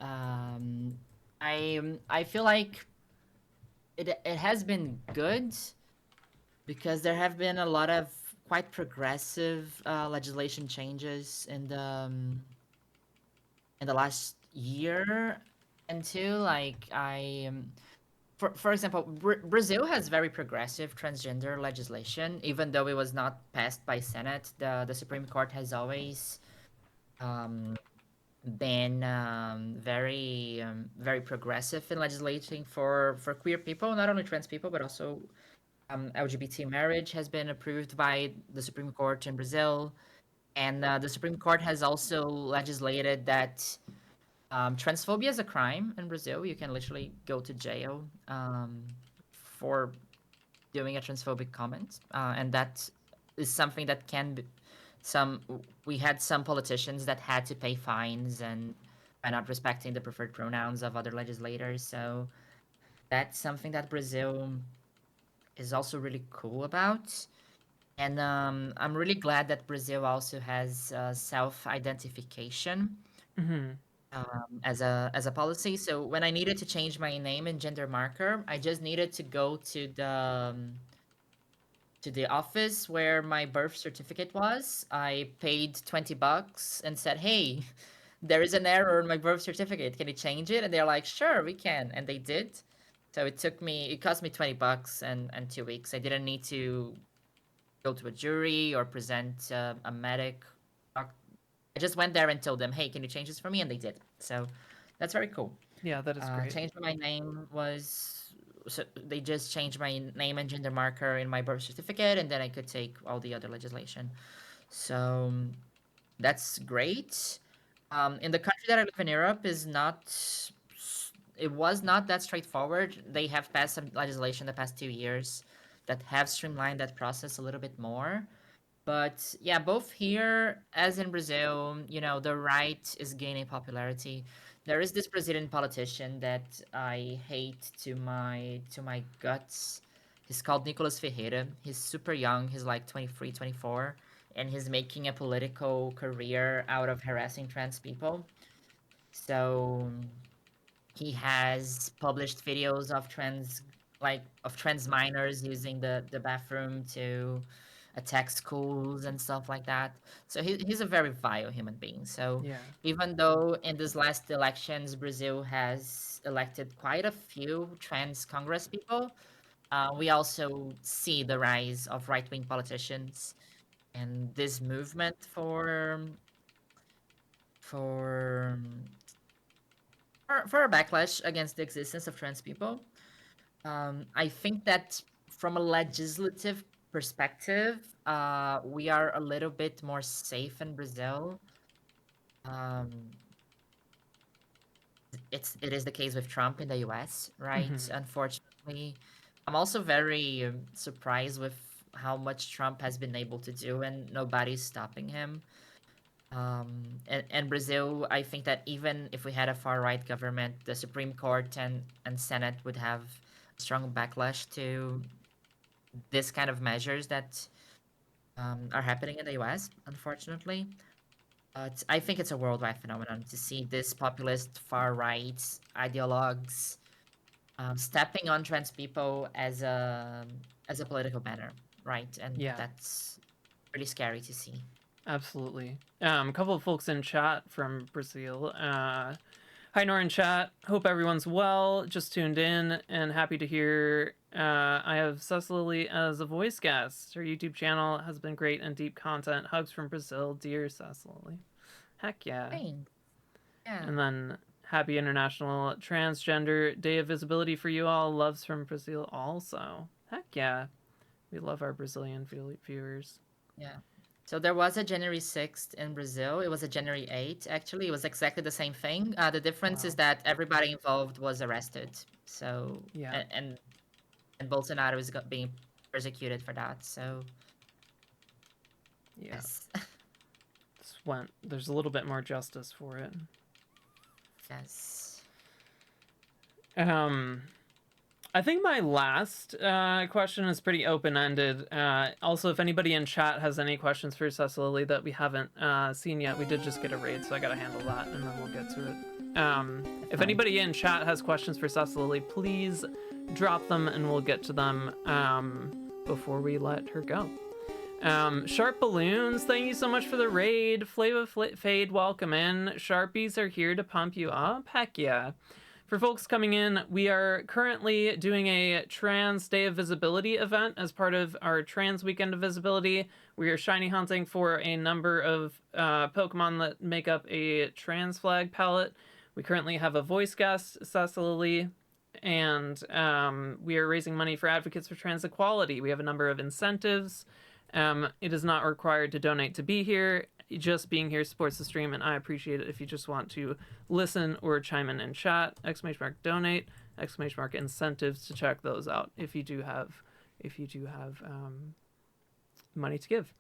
Um, I feel like it has been good because there have been a lot of quite progressive legislation changes in the last year and two. Like for example, Brazil has very progressive transgender legislation, even though it was not passed by Senate. The Supreme Court has always um, been very progressive in legislating for queer people, not only trans people, but also LGBT marriage has been approved by the Supreme Court in Brazil. And the Supreme Court has also legislated that transphobia is a crime in Brazil. You can literally go to jail for doing a transphobic comment, and that is something that can be some. We had some politicians that had to pay fines and by not respecting the preferred pronouns of other legislators. So that's something that Brazil is also really cool about. And I'm really glad that Brazil also has self-identification Mm-hmm. as a policy. So when I needed to change my name and gender marker, I just needed to go to the office where my birth certificate was. I paid $20 and said, "Hey, there is an error in my birth certificate. Can you change it?" And they're like, "Sure, we can." And they did. So it cost me $20 and 2 weeks. I didn't need to go to a jury or present a medic. I just went there and told them, "Hey, can you change this for me?" And they did. So that's very cool. Yeah, that is great. Changed my name was so they just changed my name and gender marker in my birth certificate, and then I could take all the other legislation. So that's great. In the country that I live in, Europe, is not. It was not that straightforward. They have passed some legislation the past 2 years that have streamlined that process a little bit more. But yeah, both here as in Brazil, the right is gaining popularity. There is this Brazilian politician that I hate to my guts. He's called Nicolas Ferreira. He's super young. He's like 23, 24, and he's making a political career out of harassing trans people. So he has published videos of trans minors using the bathroom to attack schools and stuff like that. So he's a very vile human being. So Yeah. even though in these last elections Brazil has elected quite a few trans congress people, we also see the rise of right-wing politicians and this movement for for a backlash against the existence of trans people. I think that from a legislative perspective, we are a little bit more safe in Brazil. Um, it is the case with Trump in the U.S., right? Mm-hmm. Unfortunately, I'm also very surprised with how much Trump has been able to do, and nobody's stopping him. And Brazil, I think that even if we had a far right government, the Supreme Court and Senate would have a strong backlash to this kind of measures that are happening in the US, unfortunately. But I think it's a worldwide phenomenon to see this populist far right ideologues stepping on trans people as a political banner, right? And Yeah, that's pretty scary to see. absolutely. A couple of folks in chat from Brazil. Hi, Nora in chat. Hope everyone's well. Just tuned in and happy to hear I have Cecilily as a voice guest. Her YouTube channel has been great and deep content. Hugs from Brazil, dear Cecilily. Heck yeah. Thanks. Yeah. And then happy International Transgender Day of Visibility for you all. Loves from Brazil also. Heck yeah. We love our Brazilian viewers. Yeah. So there was a January 6th in Brazil. It was a January 8th, actually. It was exactly the same thing. The difference is Wow. that everybody involved was arrested. So, Yeah. and Bolsonaro is being persecuted for that. So, Yeah. yes. There's a little bit more justice for it. Yes. I think my last question is pretty open-ended. Also, if anybody in chat has any questions for Cecilily that we haven't seen yet, we did just get a raid, so I gotta handle that, and then we'll get to it. If anybody in chat has questions for Cecilily, please drop them, and we'll get to them before we let her go. Sharp Balloons, thank you so much for the raid. Flava Fade, welcome in. Sharpies are here to pump you up. Heck yeah. For folks coming in, we are currently doing a Trans Day of Visibility event as part of our Trans Weekend of Visibility. We are shiny hunting for a number of Pokemon that make up a trans flag palette. We currently have a voice guest, Cecilily, and we are raising money for advocates for trans equality. We have a number of incentives. It is not required to donate to be here. Just being here supports the stream, and I appreciate it if you just want to listen or chime in chat. !donate, !incentives to check those out if you do have money to give.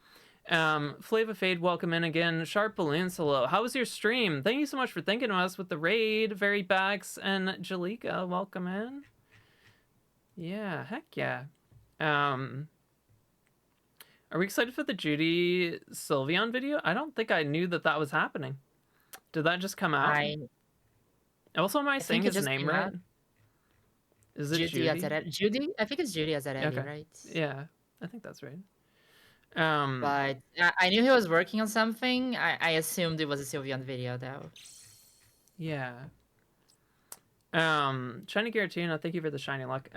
Flava Fade, welcome in again. Sharp Balloons, hello. How was your stream? Thank you so much for thinking of us with the raid. Very Bax and Jalika, welcome in. Yeah, heck yeah. Are we excited for the Judy Sylveon video? I don't think I knew that was happening. Did that just come out? Also, am I saying his name right? Is it Judy? Judy? I think it's Judy Azzarelli, Okay. right? Yeah, I think that's right. But I knew he was working on something. I assumed it was a Sylveon video, though. Yeah. Shiny Giratina, thank you for the shiny luck.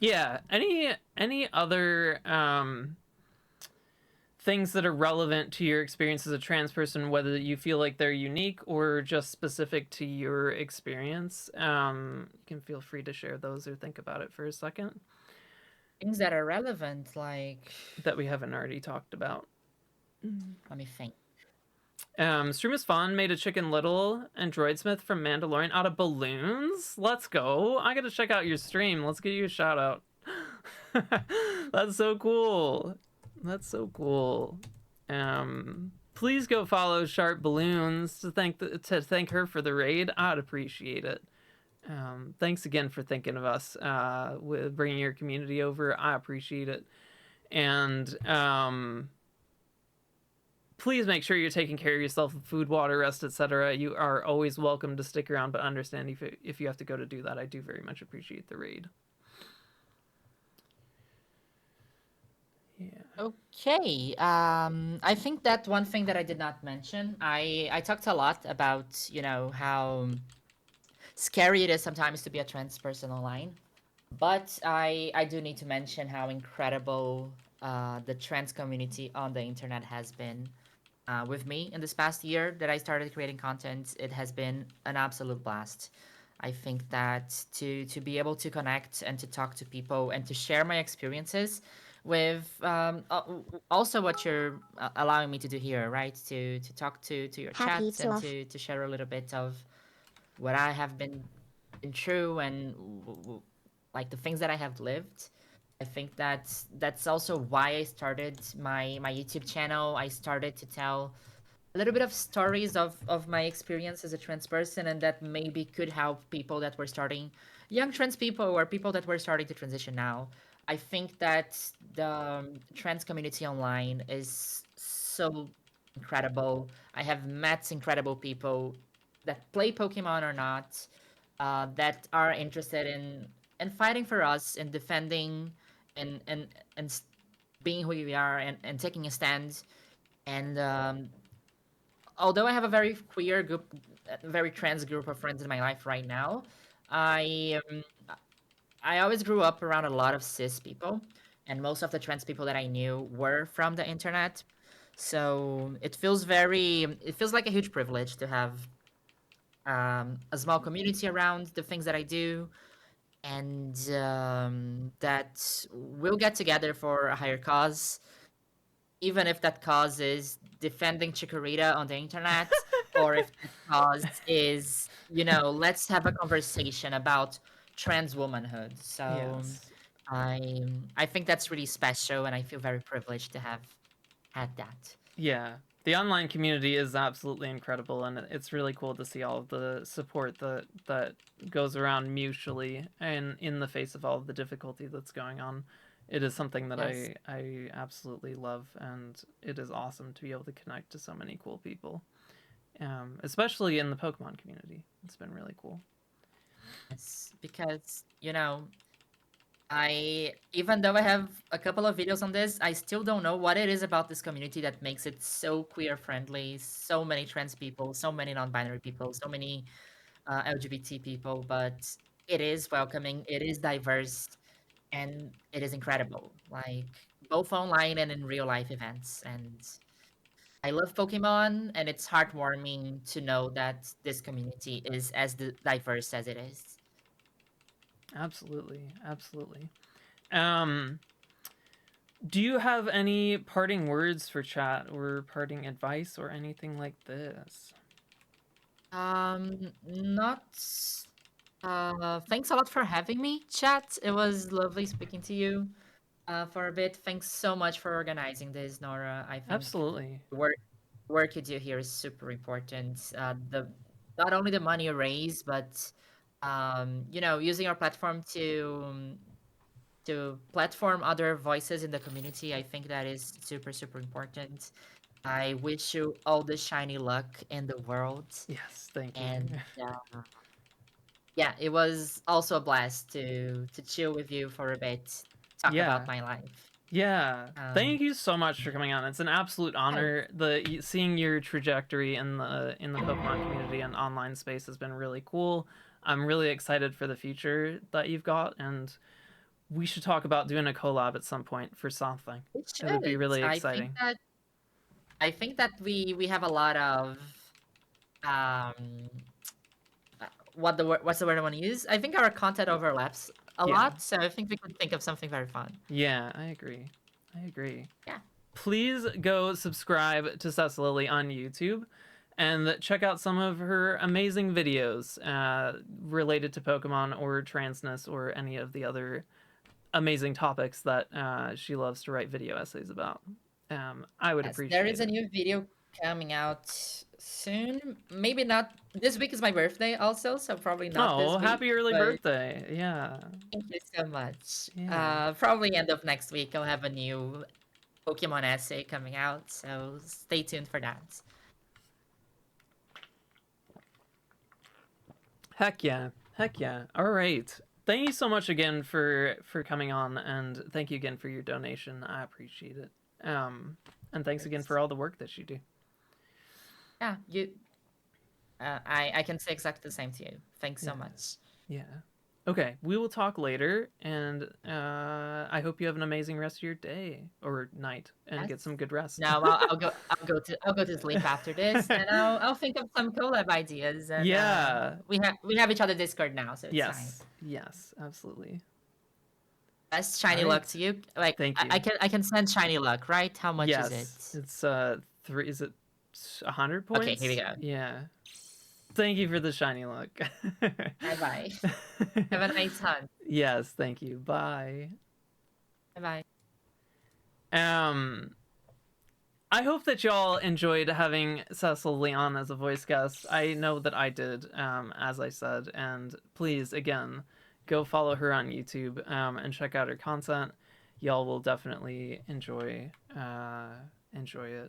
Yeah, any other things that are relevant to your experience as a trans person, whether you feel like they're unique or just specific to your experience, you can feel free to share those or think about it for a second. Things that are relevant, like... That we haven't already talked about. Let me think. Stream is Fun made a Chicken Little and Droidsmith from Mandalorian out of balloons. Let's go. I gotta check out your stream. Let's give you a shout out. That's so cool. That's so cool. Please go follow Sharp Balloons to thank her for the raid. I'd appreciate it. Thanks again for thinking of us with bringing your community over. I appreciate it. And please make sure you're taking care of yourself with food, water, rest, etc. You are always welcome to stick around, but understand if you have to go to do that. I do very much appreciate the raid. Yeah. Okay. I think that one thing that I did not mention, I talked a lot about, how scary it is sometimes to be a trans person online. But I do need to mention how incredible the trans community on the internet has been with me in this past year that I started creating content. It has been an absolute blast. I think that to be able to connect and to talk to people and to share my experiences with also what you're allowing me to do here, right? To talk to your chats and to share a little bit of what I have been through and like the things that I have lived. I think that's also why I started my YouTube channel. I started to tell a little bit of stories of my experience as a trans person, and that maybe could help people that were starting, young trans people or people that were starting to transition now. I think that the trans community online is so incredible. I have met incredible people that play Pokemon or not, that are interested in fighting for us and defending and and and being who we are and taking a stand. And although I have a very queer group, a very trans group of friends in my life right now, I um, I always grew up around a lot of cis people, and most of the trans people that I knew were from the internet. So it feels like a huge privilege to have a small community around the things that I do, and that we'll get together for a higher cause, even if that cause is defending Chikorita on the internet, or if that cause is, let's have a conversation about trans womanhood. So Yes. I I think that's really special, and I feel very privileged to have had that. Yeah. The online community is absolutely incredible, and it's really cool to see all of the support that goes around mutually and in the face of all of the difficulty that's going on. It is something that Yes, I absolutely love, and it is awesome to be able to connect to so many cool people, especially in the Pokemon community. It's been really cool. yes, because even though I have a couple of videos on this, I still don't know what it is about this community that makes it so queer friendly, so many trans people, so many non-binary people, so many LGBT people, but it is welcoming, it is diverse, and it is incredible. Like both online and in real life events. And I love Pokemon, and it's heartwarming to know that this community is as diverse as it is. Absolutely, absolutely. Um, do you have any parting words for chat or parting advice or anything like this? Not. Thanks a lot for having me, chat. It was lovely speaking to you for a bit. Thanks so much for organizing this, Nora. I think Absolutely. the work you do here is super important. The Not only the money you raise, but using our platform to platform other voices in the community. I think that is super super important. I wish you all the shiny luck in the world, Yes, thank you. and yeah, it was also a blast to chill with you for a bit, talk about Yeah. my life. Yeah. Um, Thank you so much for coming on. It's an absolute yes, honor. Seeing your trajectory in the Pokemon community and online space has been really cool. I'm really excited for the future that you've got, and we should talk about doing a collab at some point for something. we It would be should. really exciting. I think that we have a lot of um what's the word I want to use? I think our content overlaps a Yeah. lot, so I think we could think of something very fun. Yeah, I agree. I agree. Yeah. Please go subscribe to Cecilily on YouTube and check out some of her amazing videos related to Pokemon or transness or any of the other amazing topics that she loves to write video essays about. I would Yes, there appreciate is a it. new video coming out soon. Maybe not this week is my birthday also, so probably not Oh, this week, happy early but birthday. Yeah. thank you so much. Yeah. Probably end of next week I'll have a new Pokemon essay coming out, so stay tuned for that. Heck yeah. Heck yeah. All right. Thank you so much again for coming on, and thank you again for your donation. I appreciate it. And thanks again for It's, all the work that you do. yeah, you. I can say exactly the same to you. Thanks so Yeah. much. Yeah. Okay, we will talk later, and I hope you have an amazing rest of your day or night, and Yes. get some good rest. No, I'll go to sleep after this, and I'll think of some collab ideas. And Yeah. we have each other Discord now, so it's fine. Yes. Yes. Absolutely. Best All shiny luck right. to you. Like Thank you. I can send shiny luck, right? How much is it? Yes. It's three. Is it 100 Okay, here we points? go. Yeah. Thank you for the shiny look. Bye bye. Have a nice hunt. Yes. Thank you. Bye. Bye bye. Um. I hope that y'all enjoyed having Cecil Leon as a voice guest. I know that I did, as I said, and please, again, go follow her on YouTube and check out her content. Y'all will definitely enjoy it.